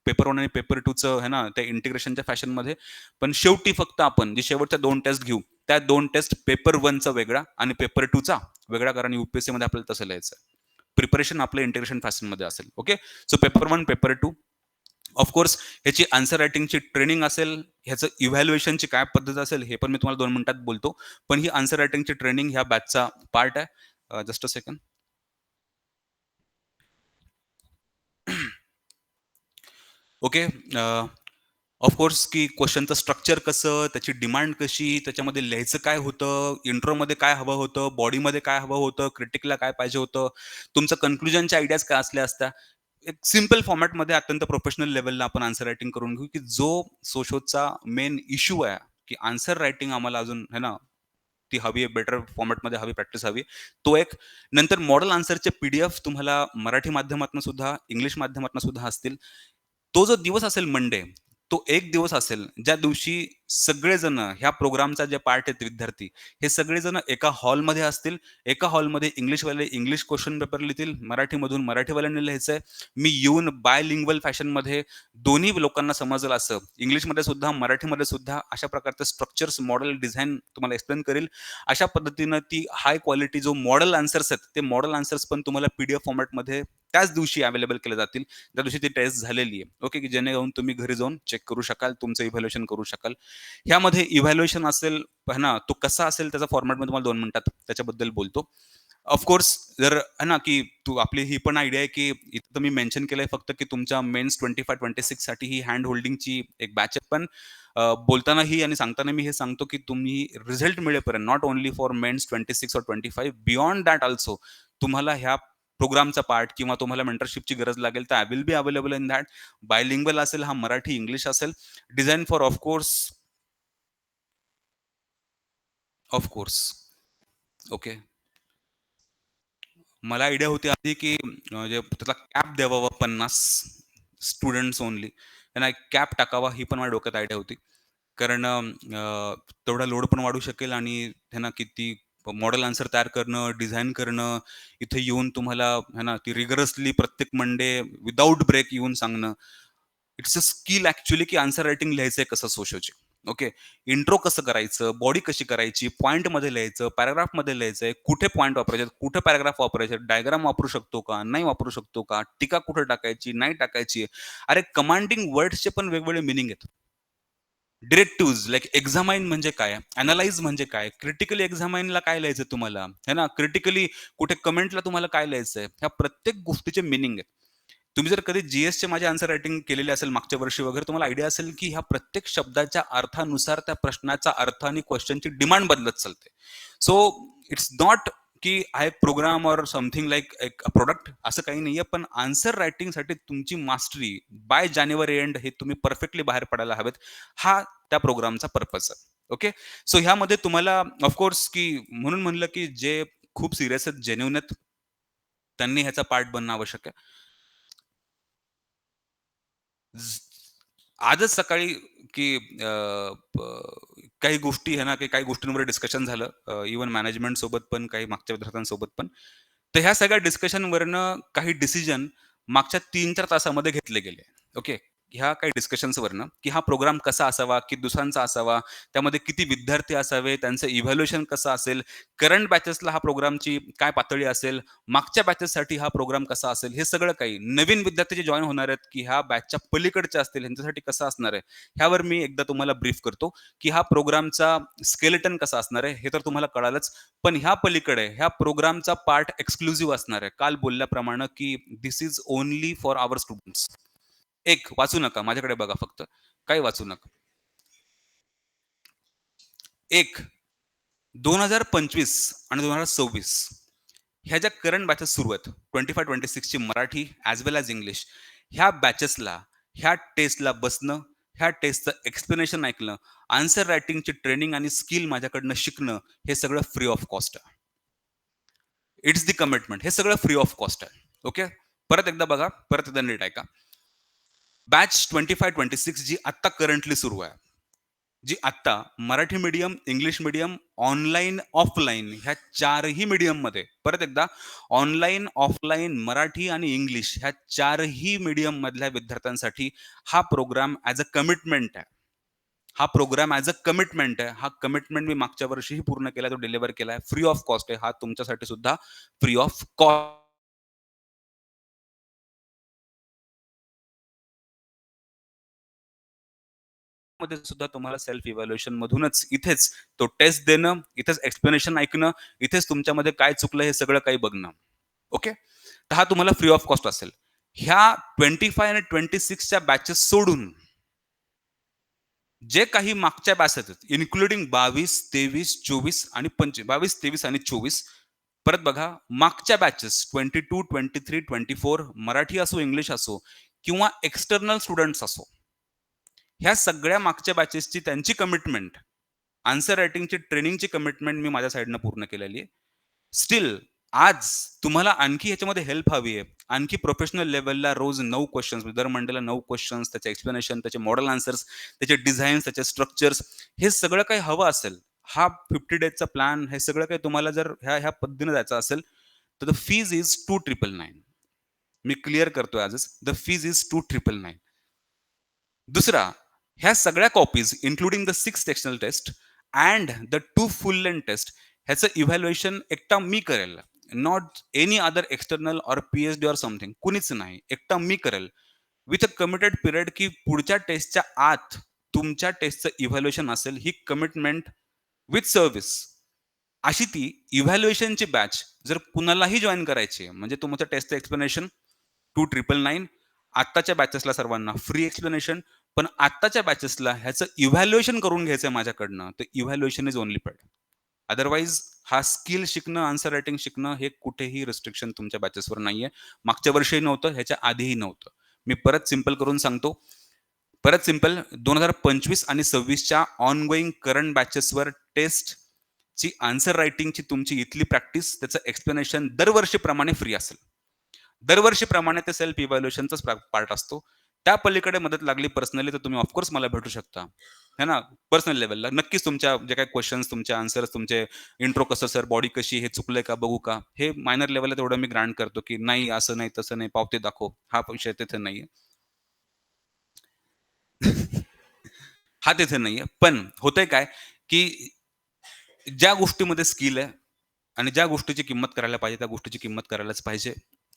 Speaker 1: पेपर 1 आणि पेपर 2चं आहे ना, त्या इंटिग्रेशनच्या फॅशनमध्ये. पण शेवटी फक्त आपण जे शेवटच्या 2 टेस्ट घेऊ, त्या 2 टेस्ट पेपर 1चा वेगळा आणि पेपर 2चा वेगळा, कारण यूपीएससीमध्ये आपल्याला तसं लिहायचं प्रिपरेशन आपलं इंटिग्रेशन फॅशनमध्ये असेल. Okay. So paper 1, paper 2 of course ह्याची आन्सर रायटिंगची ट्रेनिंग असेल, ह्याचं इव्हॅल्युएशनची काय पद्धत असेल, हे पण मी तुम्हाला 2 मिनिटात बोलतो. पण ही आन्सर रायटिंगची ट्रेनिंग ह्या बॅचचा पार्ट आहे. Just a second. Okay. Of course की क्वेश्चनचं स्ट्रक्चर कसं, त्याची डिमांड कशी, त्याच्यामध्ये लिहायचं काय होतं, इंट्रोमध्ये काय हवं होतं, बॉडीमध्ये काय हवं होतं, क्रिटिकला काय पाहिजे होतं, तुमचं कन्क्लुजनच्या आयडियाज काय असल्या असत्या. एक सिंपल फॉर्मॅटमध्ये अत्यंत प्रोफेशनल लेव्हलला आपण आन्सर रायटिंग करून घेऊ, की जो सोशोचा मेन इश्यू आहे, की आन्सर रायटिंग आम्हाला अजून है ना, ती हवी आहे, बेटर फॉर्मॅटमध्ये हवी, प्रॅक्टिस हवी. तो एक. नंतर मॉडेल आन्सरचे पीडीएफ तुम्हाला मराठी माध्यमातून सुद्धा, इंग्लिश माध्यमातून सुद्धा असतील. तो जो दिवस असेल मंडे, तो एक दिवस असेल, ज्या दिवशी सगळेजण ह्या प्रोग्रामचा जे पार्ट आहेत विद्यार्थी, हे सगळेजण एका हॉलमध्ये असतील. एका हॉलमध्ये इंग्लिशवाले इंग्लिश क्वेश्चन पेपर लिहितील, मराठीमधून मराठीवाल्यांनी लिहायचंय. मी येऊन बायलिंग्वल फॅशनमध्ये दोन्ही लोकांना समजेल असं, इंग्लिशमध्ये सुद्धा, मराठीमध्ये सुद्धा अशा प्रकारचे स्ट्रक्चर्स, मॉडेल डिझाइन तुम्हाला एक्सप्लेन करेल. अशा पद्धतीनं ती हाय क्वालिटी जो मॉडेल आन्सर्स आहेत, ते मॉडेल आन्सर्स पण तुम्हाला पीडीएफ फॉर्मॅटमध्ये त्याच दिवशी अवेलेबल केले जातील, ज्या दिवशी ती टेस्ट झालेली आहे. ओके, की जेणेकरून तुम्ही घरी जाऊन चेक करू शकाल, तुमचं इव्हॅल्युएशन करू शकाल. ह्यामध्ये इव्हॅल्युएशन असेल है ना, तो कसा असेल त्याचा फॉर्मॅट मी तुम्हाला 2 मिनिटात त्याच्याबद्दल बोलतो. ऑफकोर्स जर है ना, की तू आपली ही पण आयडिया आहे, की इथं मी मेन्शन केलंय फक्त, की तुमच्या मेन्स 25-26 साठी ही हँड होल्डिंगची एक बॅच आहे. पण बोलतानाही आणि सांगताना मी हे सांगतो, की तुम्ही रिझल्ट मिळेपर्यंत नॉट ओन्ली फॉर मेन्स 26 और 25 बियॉन्ड दॅट अल्सो तुम्हाला ह्या प्रोग्रामचा पार्ट किंवा तुम्हाला मेंटरशिपची गरज लागेल, तर I will be available in that. Bilingual असेल, हा मराठी, इंग्लिश असेल. Design for of course of course. Okay. मला आयडिया होती आधी, की म्हणजे त्याचा कॅप द्यावा 50 स्टुडंट्स ओन्ली. त्यांना एक कॅप टाकावा, ही पण माझ्या डोक्यात आयडिया होती. कारण तेवढा लोड पण वाढू शकेल आणि त्यांना किती मॉडेल आन्सर तयार करणं, डिझाइन करणं, इथे येऊन तुम्हाला है ना, ती रिगरसली प्रत्येक मंडे विदाऊट ब्रेक येऊन सांगणं. इट्स अ स्किल ॲक्चुअली, की आन्सर रायटिंग लिहायचंय कसं सोशोचे. ओके. इंट्रो कसं करायचं, बॉडी कशी करायची, पॉइंटमध्ये लिहायचं, पॅराग्राफमध्ये लिहायचंय, कुठे पॉइंट वापरायचे, कुठे पॅराग्राफ वापरायचे, डायग्राम वापरू शकतो का, नाही वापरू शकतो का, टीका कुठे टाकायची, नाही टाकायची. अरे कमांडिंग वर्ड्सचे पण वेगवेगळे मिनिंग आहेत. डिरेक्टिव्हज लाइक एक्झामाइन म्हणजे काय? अॅनलाईज म्हणजे काय? क्रिटिकली एक्झामाइनला काय लिहायचं तुम्हाला? है ना? क्रिटिकली कुठे कमेंटला तुम्हाला काय लिहायचंय? ह्या प्रत्येक गोष्टीचे मीनिंग आहेत. तुम्ही जर कधी जीएसचे माझे आन्सर रायटिंग केलेले असेल मागच्या वर्षी वगैरे, तुम्हाला आयडिया असेल, की ह्या प्रत्येक शब्दाच्या अर्थानुसार त्या प्रश्नाचा अर्थ आणि क्वेश्चनची डिमांड बदलत चालते. सो इट्स नॉट की हा एक प्रोग्राम और समथिंग लाइक एक प्रोडक्ट असं काही नाहीये. पण आन्सर रायटिंगसाठी तुमची मास्टरी बाय जानेवारी एंड हे तुम्ही परफेक्टली बाहेर पडायला हवेत. हा त्या प्रोग्रामचा पर्पज आहे. ओके. सो ह्यामध्ये तुम्हाला ऑफकोर्स की म्हणून म्हणलं, की जे खूप सीरियस आहेत, जेन्युइन आहेत, त्यांनी ह्याचा पार्ट बनणं आवश्यक आहे. ज आजच सकाळी की काही गोष्टी आहे ना, की काही गोष्टींवर डिस्कशन झालं. इव्हन मॅनेजमेंट सोबत पण, काही मागच्या विद्यार्थ्यांसोबत पण. तर ह्या सगळ्या डिस्कशनवरनं काही डिसिजन मागच्या 3-4 तासामध्ये घेतले गेले. ओके. ह्या काही डिस्कशन्सवरनं, की हा प्रोग्राम कसा असावा, किती दिवसांचा असावा, त्यामध्ये किती विद्यार्थी असावे, त्यांचं इव्हॅल्युएशन कसं असेल, करंट बॅचेसला हा प्रोग्रामची काय पातळी असेल, मागच्या बॅचेससाठी हा प्रोग्राम कसा असेल, हे सगळं काही. नवीन विद्यार्थी जे जॉइन होणार आहेत, की ह्या बॅचच्या पलीकडचे असतील, ह्यांच्यासाठी कसं असणार आहे, ह्यावर मी एकदा तुम्हाला ब्रीफ करतो, की हा प्रोग्रामचा स्केलेटन कसा असणार आहे, हे तर तुम्हाला कळालंच. पण ह्या पलीकडे ह्या प्रोग्रामचा पार्ट एक्सक्लुझिव्ह असणार आहे. काल बोलल्याप्रमाणे, की this is only for our students. एक वाचू नका, माझ्याकडे बघा फक्त. काही वाचू नका. एक 2025 आणि 2026 ह्या ज्या करंट बॅचेस सुरू आहेत, 25-26 ची मराठी ॲज वेल ॲज इंग्लिश, ह्या बॅचेसला, ह्या टेस्टला बसणं, ह्या टेस्टचं एक्सप्लेनेशन ऐकणं, आन्सर रायटिंगची ट्रेनिंग आणि स्किल माझ्याकडनं शिकणं, हे सगळं फ्री ऑफ कॉस्ट आहे. It's the commitment. हे सगळं फ्री ऑफ कॉस्ट आहे. ओके. परत एकदा बघा, परत एकदा नीट ऐका. बॅच 25-26 जी आत्ता करंटली सुरू आहे, जी आत्ता Marathi medium, English medium, online, offline ह्या 4ही मीडियममध्ये परत एकदा ऑनलाईन, ऑफलाईन, मराठी आणि इंग्लिश ह्या 4ही मीडियममधल्या विद्यार्थ्यांसाठी हा प्रोग्राम ॲज अ कमिटमेंट आहे. हा प्रोग्राम ॲज अ कमिटमेंट आहे. हा कमिटमेंट मी मागच्या वर्षीही पूर्ण केला, तो डिलिव्हर केलाय. फ्री ऑफ कॉस्ट आहे. हा तुमच्यासाठी सुद्धा फ्री ऑफ कॉस्ट मध्ये सुद्धा तुम्हाला सेल्फ इव्हॅल्युएशन मधूनच इथेच तो टेस्ट देणं, इथेच एक्सप्लेनेशन ऐकणं, इथेच तुमच्यामध्ये काय चुकलं हे सगळं काही बघणं. ओके. तर हा तुम्हाला फ्री ऑफ कॉस्ट असेल. ह्या 25 आणि 26 च्या बॅचेस सोडून जे काही मागच्या बॅच आहेत, इन्क्लुडिंग 22, 23, 24 आणि 22, 23 आणि 24 परत बघा मागच्या बॅचेस 22, 23, 24 मराठी असो, इंग्लिश असो किंवा एक्सटर्नल स्टुडंट्स असो. ह्या सगळ्या मागच्या बॅचेसची त्यांची कमिटमेंट, आन्सर रायटिंगची ट्रेनिंगची कमिटमेंट मी माझ्या साइडनं पूर्ण केलेली आहे. स्टिल आज तुम्हाला आणखी ह्याच्यामध्ये हेल्प हवी आहे. आणखी प्रोफेशनल लेव्हलला रोज 9 क्वेशन्स दर मंडेला 9 क्वेशन्स, त्याचे एक्सप्लेनेशन, त्याचे मॉडेल आन्सर्स, त्याचे डिझाईन्स, त्याचे स्ट्रक्चर्स हे सगळं काही हवं असेल, हा 50 डेजचा प्लॅन हे सगळं काही तुम्हाला जर ह्या ह्या पद्धतीने जायचं असेल, तर द फीज इज 2999. मी क्लिअर करतोय आजच. The fees is 2999. दुसरा, ह्या सगळ्या copies including the 6 sectional test and the 2 full length test ह्याचं इव्हॅल्युएशन एकटा मी करेल. Not any other external or PhD or something. कुणीच नाही. एकटा मी करेल. विथ अ कमिटेड पिरियड की पुढच्या टेस्टच्या आत तुमच्या टेस्टचं इव्हॅल्युएशन असेल. ही कमिटमेंट विथ सर्व्हिस. अशी ती इव्हॅल्युएशनची बॅच जर कुणालाही जॉइन करायची आहे, म्हणजे तुमचं टेस्टचं एक्सप्लेनेशन 2999 आत्ताच्या बॅचेसला सर्वांना फ्री एक्सप्लेनेशन. पण आत्ताच्या बॅचेसला ह्याचं इव्हॅल्युएशन करून घ्यायचंय माझ्याकडनं, तर evaluation is only paid. Otherwise हा स्किल शिकणं, आन्सर रायटिंग शिकणं हे कुठेही रिस्ट्रिक्शन तुमच्या बॅचेसवर नाहीये. मागच्या वर्षीही नव्हतं, ह्याच्या आधीही नव्हतं. मी परत सिंपल करून सांगतो. परत सिंपल 2025 आणि 26च्या ऑनगोईंग करंट बॅचेसवर टेस्टची आन्सर रायटिंगची तुमची इथली प्रॅक्टिस, त्याचं एक्सप्लेनेशन दरवर्षीप्रमाणे फ्री असेल. दरवर्षीप्रमाणे ते सेल्फ इव्हॅल्युएशनचाच पार्ट असतो. त्या पलीकडे मदत लागली पर्सनली तर तुम्ही ऑफकोर्स मला भेटू शकता. है ना? पर्सनल लेव्हलला नक्कीच तुमच्या जे काही क्वेशन्स, तुमचे आन्सर्स, तुमचे इंट्रो कसं सर, बॉडी कशी, हे चुकलंय का बघू का? हे मायनर लेव्हलला तेवढं मी ग्रांट करतो, की नाही असं नाही, तसं नाही, पावती दाखव. हा विषय तिथे नाहीये. हा तिथे नाहीये. पण होतंय काय, की ज्या गोष्टीमध्ये स्किल आहे आणि ज्या गोष्टीची किंमत करायला पाहिजे, त्या गोष्टीची किंमत करायलाच पाहिजे.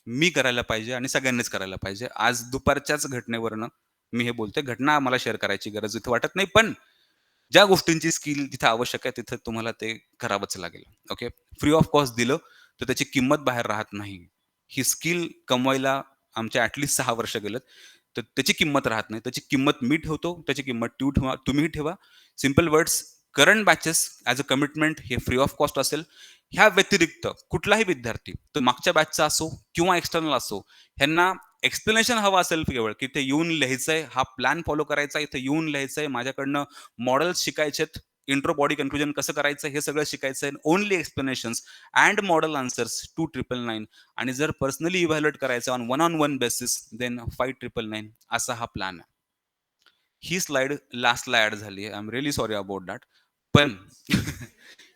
Speaker 1: मी करायला पाहिजे आणि सगळ्यांनीच करायला पाहिजे. आज दुपारच्याच घटनेवरनं मी हे बोलतोय. घटना मला शेअर करायची गरज इथे वाटत नाही. पण ज्या गोष्टींची स्किल जिथे आवश्यक आहे, तिथे तुम्हाला ते करावंच लागेल. ओके. फ्री ऑफ कॉस्ट दिलं, तर त्याची किंमत बाहेर राहत नाही. ही स्किल कमवायला आमचे ॲट लीस्ट 6 वर्ष गेलेत. तर त्याची किंमत राहत नाही. त्याची किंमत मी ठेवतो, त्याची किंमत ठेवा, तुम्हीही ठेवा. Simple words, current batches as a commitment हे फ्री ऑफ कॉस्ट असेल. ह्या व्यतिरिक्त कुठलाही विद्यार्थी, तो मागच्या बॅचचा असो किंवा एक्सटर्नल असो, ह्यांना एक्सप्लेनेशन हवं असेल केवळ, की इथे येऊन लिहायचंय, हा प्लॅन फॉलो करायचा, इथे येऊन लिहायचंय, माझ्याकडनं मॉडेल्स शिकायचेत, इंट्रो, बॉडी, कन्क्लुजन कसं करायचं हे सगळं शिकायचंय. Only explanations and model answers 2999. आणि जर पर्सनली इव्हॅल्युएट करायचं ऑन वन बेसिस, देन 5999 असा हा प्लॅन आहे. ही स्लाइड लास्टला ॲड झाली आहे. I am really sorry about that. पण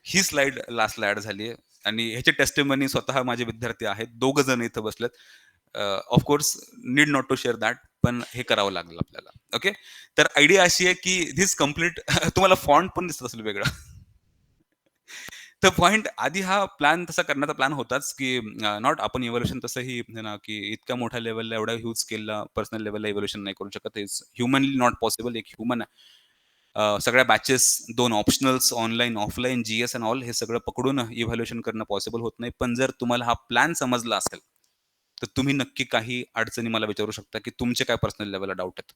Speaker 1: ही स्लाइड लास्टला ॲड झाली आहे आणि ह्याचे टेस्टिमनी स्वतः माझे विद्यार्थी आहेत. दोघं जण इथं बसलेत. Of course need not to share that, पण हे करावं लागेल आपल्याला. ओके. तर आयडिया अशी आहे की धिस कंप्लीट तुम्हाला फॉन्ट पण दिसत असेल वेगळा. तर पॉइंट आधी हा प्लॅन तसा करण्याचा प्लॅन होताच, की नॉट आपण इव्हॉल्युशन तसंही आहे ना, की इतक्या मोठ्या लेव्हलला एवढ्या ह्यूज स्केलला पर्सनल लेव्हलला इव्हॉल्युशन नाही करू शकत. It's humanly not possible. एक ह्युमन आहे. सगळ्या batches 2 optionals online, offline, GS and all हे सगळं पकडून इव्हॅल्युएशन करणं पॉसिबल होत नाही. पण जर तुम्हाला हा प्लॅन समजला असेल, तर तुम्ही नक्की काही अडचणी मला विचारू शकता, की तुमचे काय पर्सनल लेव्हलला डाउट आहेत.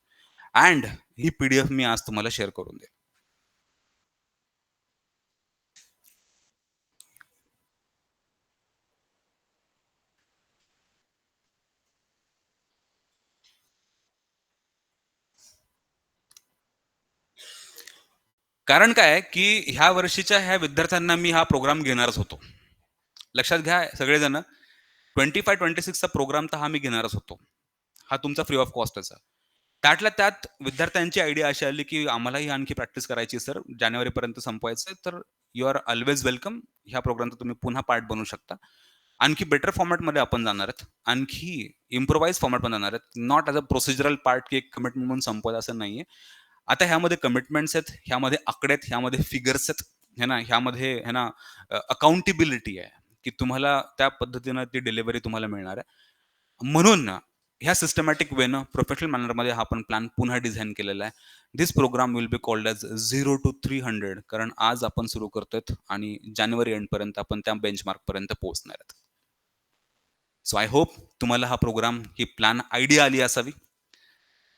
Speaker 1: अँड ही पी-डी-एफ मी आज तुम्हाला शेअर करून देईन. कारण काय आहे, की ह्या वर्षीच्या ह्या विद्यार्थ्यांना मी हा प्रोग्राम घेणारच होतो. लक्षात घ्या सगळेजण 25-26 चा प्रोग्राम तर हा मी घेणारच होतो. हा तुमचा फ्री ऑफ कॉस्टचा. त्यातल्या त्यात विद्यार्थ्यांची आयडिया अशी आली, की आम्हालाही आणखी प्रॅक्टिस करायची सर. जानेवारीपर्यंत संपवायचं तर यू आर ऑल्वेज वेलकम. ह्या प्रोग्रामचा तुम्ही पुन्हा पार्ट बनू शकता. आणखी बेटर फॉर्मॅटमध्ये आपण जाणार आहेत. आणखी इम्प्रोवाइज फॉर्मॅटमध्ये जाणार आहेत. Not as a procedural part की एक कमिटमेंट म्हणून संपवायचं असं नाहीये. आता ह्यामध्ये कमिटमेंट्स आहेत, ह्यामध्ये आकडे आहेत, ह्यामध्ये फिगर्स आहेत, है ना, ह्यामध्ये है ना अकाउंटेबिलिटी आहे, की तुम्हाला त्या पद्धतीनं ती डिलिव्हरी तुम्हाला मिळणार आहे. म्हणून ना, ह्या सिस्टमॅटिक वेनं प्रोफेशनल मॅनरमध्ये हा आपण प्लॅन पुन्हा डिझाइन केलेला आहे. This programme will be called as 0 to 300 कारण आज आपण सुरू करतोय आणि जानेवारी एंडपर्यंत आपण त्या बेंचमार्कपर्यंत पोहोचणार आहेत. सो आय होप तुम्हाला हा प्रोग्राम, ही प्लॅन आयडिया आली असावी.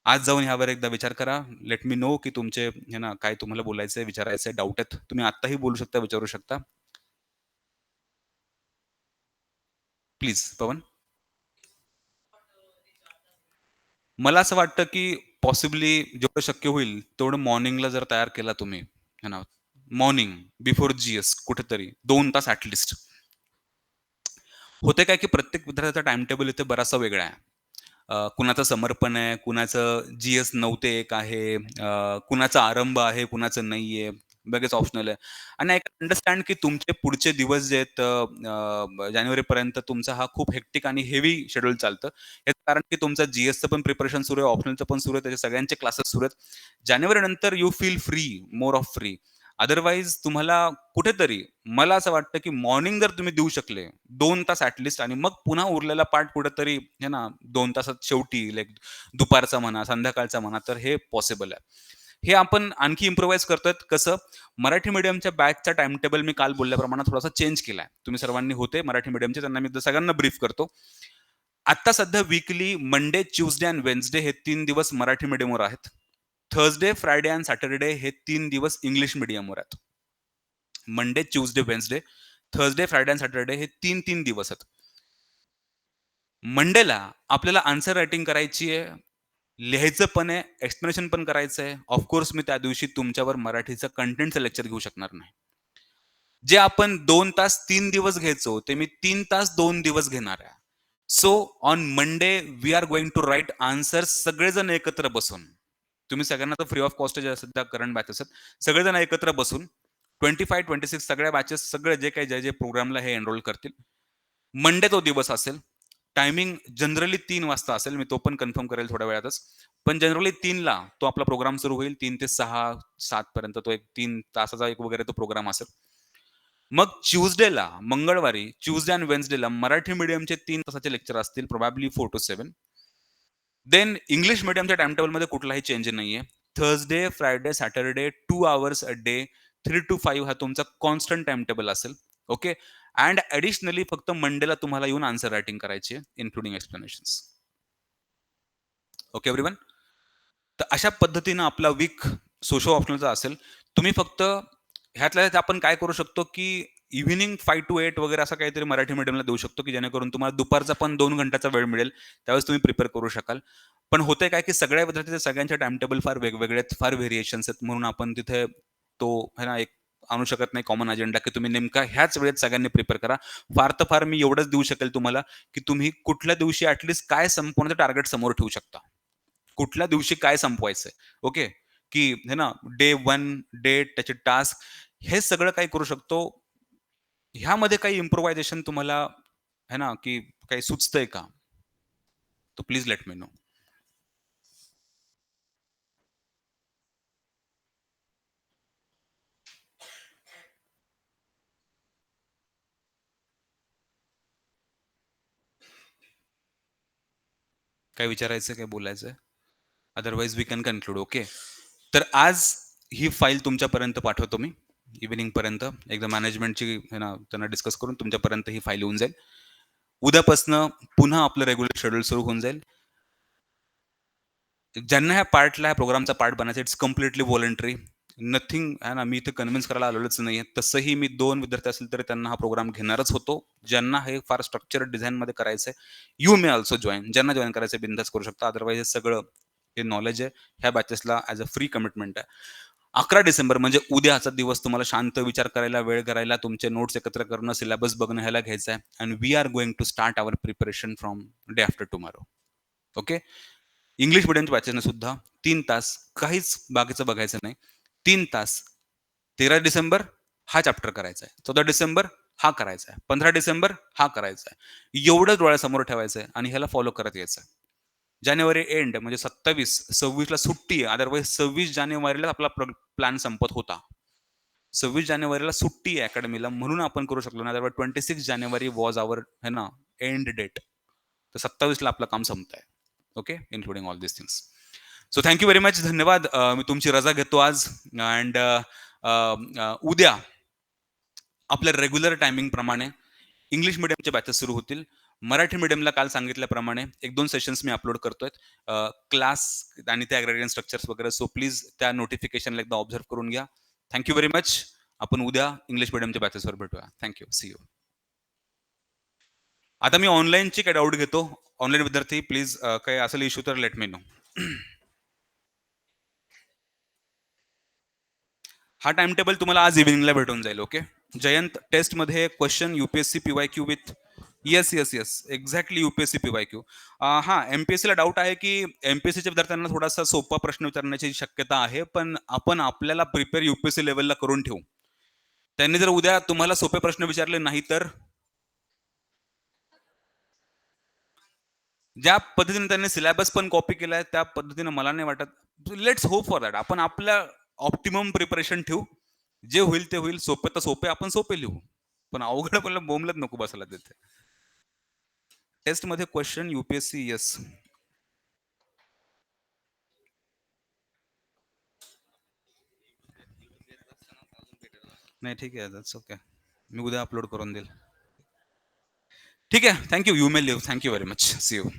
Speaker 1: आज जाऊन ह्यावर एकदा विचार करा. लेट मी नो की तुमचे हे ना, काय तुम्हाला बोलायचंय, विचारायचंय, डाउट आहेत. तुम्ही आत्ताही बोलू शकता, विचारू शकता. प्लीज पवन. मला असं वाटतं, की पॉसिबली जेवढं शक्य होईल तेवढं मॉर्निंगला जर तयार केला तुम्ही, है ना, मॉर्निंग बिफोर जी-एस कुठेतरी 2 तास ॲट लीस्ट. होतंय काय, की प्रत्येक विद्यार्थ्याचा टाईमटेबल इथे बराचसा वेगळा आहे. कुणाचं समर्पण आहे, कुणाचं जी-एस 9 ते 1 आहे, कुणाचा आरंभ आहे, कुणाचं नाहीये. बरेच ऑप्शनल आहे. आणि आय कॅन अंडरस्टँड की तुमचे पुढचे दिवस जे आहेत जानेवारीपर्यंत तुमचा हा खूप हेक्टिक आणि हेवी शेड्यूल चालतं. याचं कारण की तुमचं जी-एसचं पण प्रिपरेशन सुरू आहे, ऑप्शनलचं पण सुरू आहे, त्याचे सगळ्यांचे क्लासेस सुरू आहेत. जानेवारीनंतर you feel free, more of free. Otherwise तुम्हाला कुठेतरी मला असं वाटतं, की मॉर्निंग जर तुम्ही देऊ शकले 2 तास ॲट लीस्ट आणि मग पुन्हा उरलेला पार्ट कुठेतरी आहे ना 2 तासात शेवटी लाइक दुपारचा म्हणा, संध्याकाळचा म्हणा, तर हे पॉसिबल आहे. हे आपण आणखी इम्प्रोव्हाईज करतोय. कसं? मराठी मीडियमच्या बॅचचा टाईमटेबल मी काल बोलल्याप्रमाणे थोडासा चेंज केलाय. तुम्ही सर्वांनी होते मराठी मीडियमचे, त्यांना मी सगळ्यांना ब्रीफ करतो. आत्ता सध्या वीकली मंडे, ट्यूसडे आणि वेडनेसडे हे 3 दिवस मराठी मीडियमवर आहेत. थर्सडे, फ्रायडे आणि सॅटरडे हे 3 दिवस इंग्लिश मीडियमवर आहेत. Monday, Tuesday, Wednesday, Thursday, Friday आणि सॅटरडे हे 3-3 दिवस आहेत. मंडेला आपल्याला आन्सर रायटिंग करायची आहे, लिहायचं पण आहे, एक्सप्लेनेशन पण करायचं आहे. ऑफकोर्स मी त्या दिवशी तुमच्यावर मराठीचं कंटेंटचं लेक्चर घेऊ शकणार नाही. जे आपण 2 तास 3 दिवस घ्यायचो, ते मी 3 तास 2 दिवस घेणार आहे. So on Monday we are going to write answers सगळेजण एकत्र बसून. तुम्ही सगळ्यांना तर फ्री ऑफ कॉस्ट आहे सध्या करंट बॅचेस आहेत. सगळेजण एकत्र बसून 25-26 सगळ्या बॅचेस सगळे जे काही जे प्रोग्रामला हे एनरोल करतील. मंडे तो दिवस असेल. टायमिंग जनरली 3 वाजता असेल. मी तो पण कन्फर्म करेल थोड्या वेळातच. पण जनरली 3ला तो आपला प्रोग्राम सुरू होईल. 3 ते 6, 7 पर्यंत तो एक 3 तासाचा एक वगैरे तो प्रोग्राम असेल. मग ट्यूसडेला, मंगळवारी, ट्यूसडे आणि वेडनेसडेला मराठी मीडियमचे 3 तासाचे लेक्चर असतील. Probably 4 to 7. देन इंग्लिश मीडियमच्या टाईमटेबलमध्ये कुठलाही चेंज नाहीये. Thursday, Friday, Saturday 2 hours a day 3 to 5 हा तुमचा कॉन्स्टंट टाईमटेबल असेल. ओके. एंड ॲडिशनली फक्त मंडेला तुम्हाला येऊन आन्सर रायटिंग करायची आहे, इन्क्लुडिंग एक्सप्लेनेशन्स. Okay everyone? तर अशा पद्धतीनं आपला वीक सोशो ऑप्शनलचा असेल. तुम्ही फक्त ह्यातल्या ह्यात आपण काय करू शकतो, की इव्हनिंग 5 to 8 वगैरे असं काहीतरी मराठी मीडियमला देऊ शकतो, की जेणेकरून तुम्हाला दुपारचा पण 2 घंट्याचा वेळ मिळेल. त्यावेळेस तुम्ही प्रिपेअर करू शकाल. पण होतंय काय, की सगळ्या विद्यार्थ्यांचे सगळ्यांचे टाईमटेबल फार वेगवेगळे आहेत, फार व्हेरिएशन्स आहेत. म्हणून आपण तिथे तो आहे ना, एक आणू शकत नाही कॉमन अजेंडा, की तुम्ही नेमका ह्याच वेळेत सगळ्यांनी प्रिपेअर करा. फार तर फार मी एवढंच देऊ शकेल तुम्हाला, की तुम्ही कुठल्या दिवशी काय संपवण्याचं टार्गेट समोर ठेवू शकता. कुठल्या दिवशी काय संपवायचंय. ओके. की हे ना डे 1, डेट, त्याचे टास्क हे सगळं काही करू शकतो. ह्यामध्ये काही इम्प्रोव्हायझेशन तुम्हाला आहे ना, की काही सुचतंय का? तर प्लीज लेट मी नो. काय विचारायचंय, काय बोलायचंय? Otherwise we can conclude. Okay. तर आज ही फाईल तुमच्यापर्यंत पाठवतो मी इव्हनिंगपर्यंत. एकदा मॅनेजमेंटची आहे ना, त्यांना डिस्कस करून तुमच्यापर्यंत ही फाईल येऊन जाईल. उद्यापासनं पुन्हा आपलं रेग्युलर शेड्यूल सुरू होऊन जाईल. ज्यांना ह्या पार्टला, ह्या प्रोग्रामचा पार्ट बनायचं इट्स कम्प्लिटली व्हॉलंटरी. नथिंग आहे ना, मी इथे कन्व्हिन्स करायला आलेलोच नाहीये. तसंही मी 2 विद्यार्थी असतील तरी त्यांना हा प्रोग्राम घेणारच होतो. ज्यांना हे फार स्ट्रक्चर्ड डिझाइनमध्ये करायचंय, यू मे अल्सो जॉइन. ज्यांना जॉइन करायचं बिनधास्त करू शकता. अदरवाईज हे सगळं हे नॉलेज आहे. ह्या बॅचेसला ॲज अ फ्री कमिटमेंट आहे. 11 डिसेंबर म्हणजे उद्याचा दिवस तुम्हाला शांत विचार करायला, वेळ करायला, तुमचे नोट्स एकत्र करणं, सिलेबस बघणं ह्याला घ्यायचा आहे. And we are going to start our preparation from day after tomorrow. Okay. English मीडियमच्या बॅचेसने सुद्धा 3 तास काहीच बाकीचं बघायचं नाही. 3 तास 13 डिसेंबर हा चॅप्टर करायचा आहे. 14 डिसेंबर हा करायचा आहे. 15 डिसेंबर हा करायचा आहे. एवढंच डोळ्यासमोर ठेवायचं आहे आणि ह्याला फॉलो करत यायचं आहे. जानेवारी एंड म्हणजे 27, 26 ला सुट्टी आहे. अदरवाईज 26 जानेवारीला आपला प्लॅन संपत होता. 26 जानेवारीला सुट्टी आहे अकॅडमीला म्हणून आपण करू शकलो नाही. अदरवाईज 26 जानेवारी वॉज आवर है ना एंड डेट. तर 27 ला आपलं काम संपतंय. Okay, including all this things. So thank you very much. धन्यवाद. मी तुमची रजा घेतो आज अँड उद्या आपल्या रेग्युलर टायमिंग प्रमाणे इंग्लिश मीडियमच्या बॅचेस सुरू होतील. मराठी मीडियमला काल सांगितल्याप्रमाणे 1-2 सेशन्स मी अपलोड करतोय. क्लास आणि त्या ग्रेडियंट स्ट्रक्चर्स वगैरे. सो प्लीज त्या नोटिफिकेशनला एकदा ऑब्झर्व्ह करून घ्या. Thank you very much. आपण उद्या इंग्लिश मीडियमच्या बॅचेसवर भेटूया. Thank you. See you. आता मी ऑनलाईनची काय डाऊट घेतो. ऑनलाईन विद्यार्थी प्लीज काही असेल इश्यू तर लेट मी नो. हा टाइम टेबल तुम्हाला आज इव्हिनिंगला भेटून जाईल. ओके. जयंत टेस्टमध्ये question UPSC PYQ with yes yes yes exactly UPSC PYQ. हा एमपीएससीला डाऊट आहे की एमपीएससीच्या विद्यार्थ्यांना थोडासा सोपा प्रश्न विचारण्याची शक्यता आहे, पण आपण आपल्याला प्रिपेअर युपीएससी लेवलला करून ठेवू. त्यांनी जर उद्या तुम्हाला सोपे प्रश्न विचारले नाही तर ज्या पद्धतीने त्यांनी सिलेबस पण कॉपी केलाय त्या पद्धतीने मला नाही वाटत. Let's hope for that. आपण आपल्या ऑप्टिमम प्रिपरेशन ठेवू. जे होईल ते होईल. सोपे तर सोपे आपण सोपे लिहू. पण अवघड आपल्याला बोंबलत नको बसायला तिथे. टेस्टमध्ये क्वेश्चन युपीएससी येस. नाही ठीक आहे. That's okay. मी उद्या अपलोड करून देईल. ठीक आहे. Thank you. You may leave. Thank you very much. See you.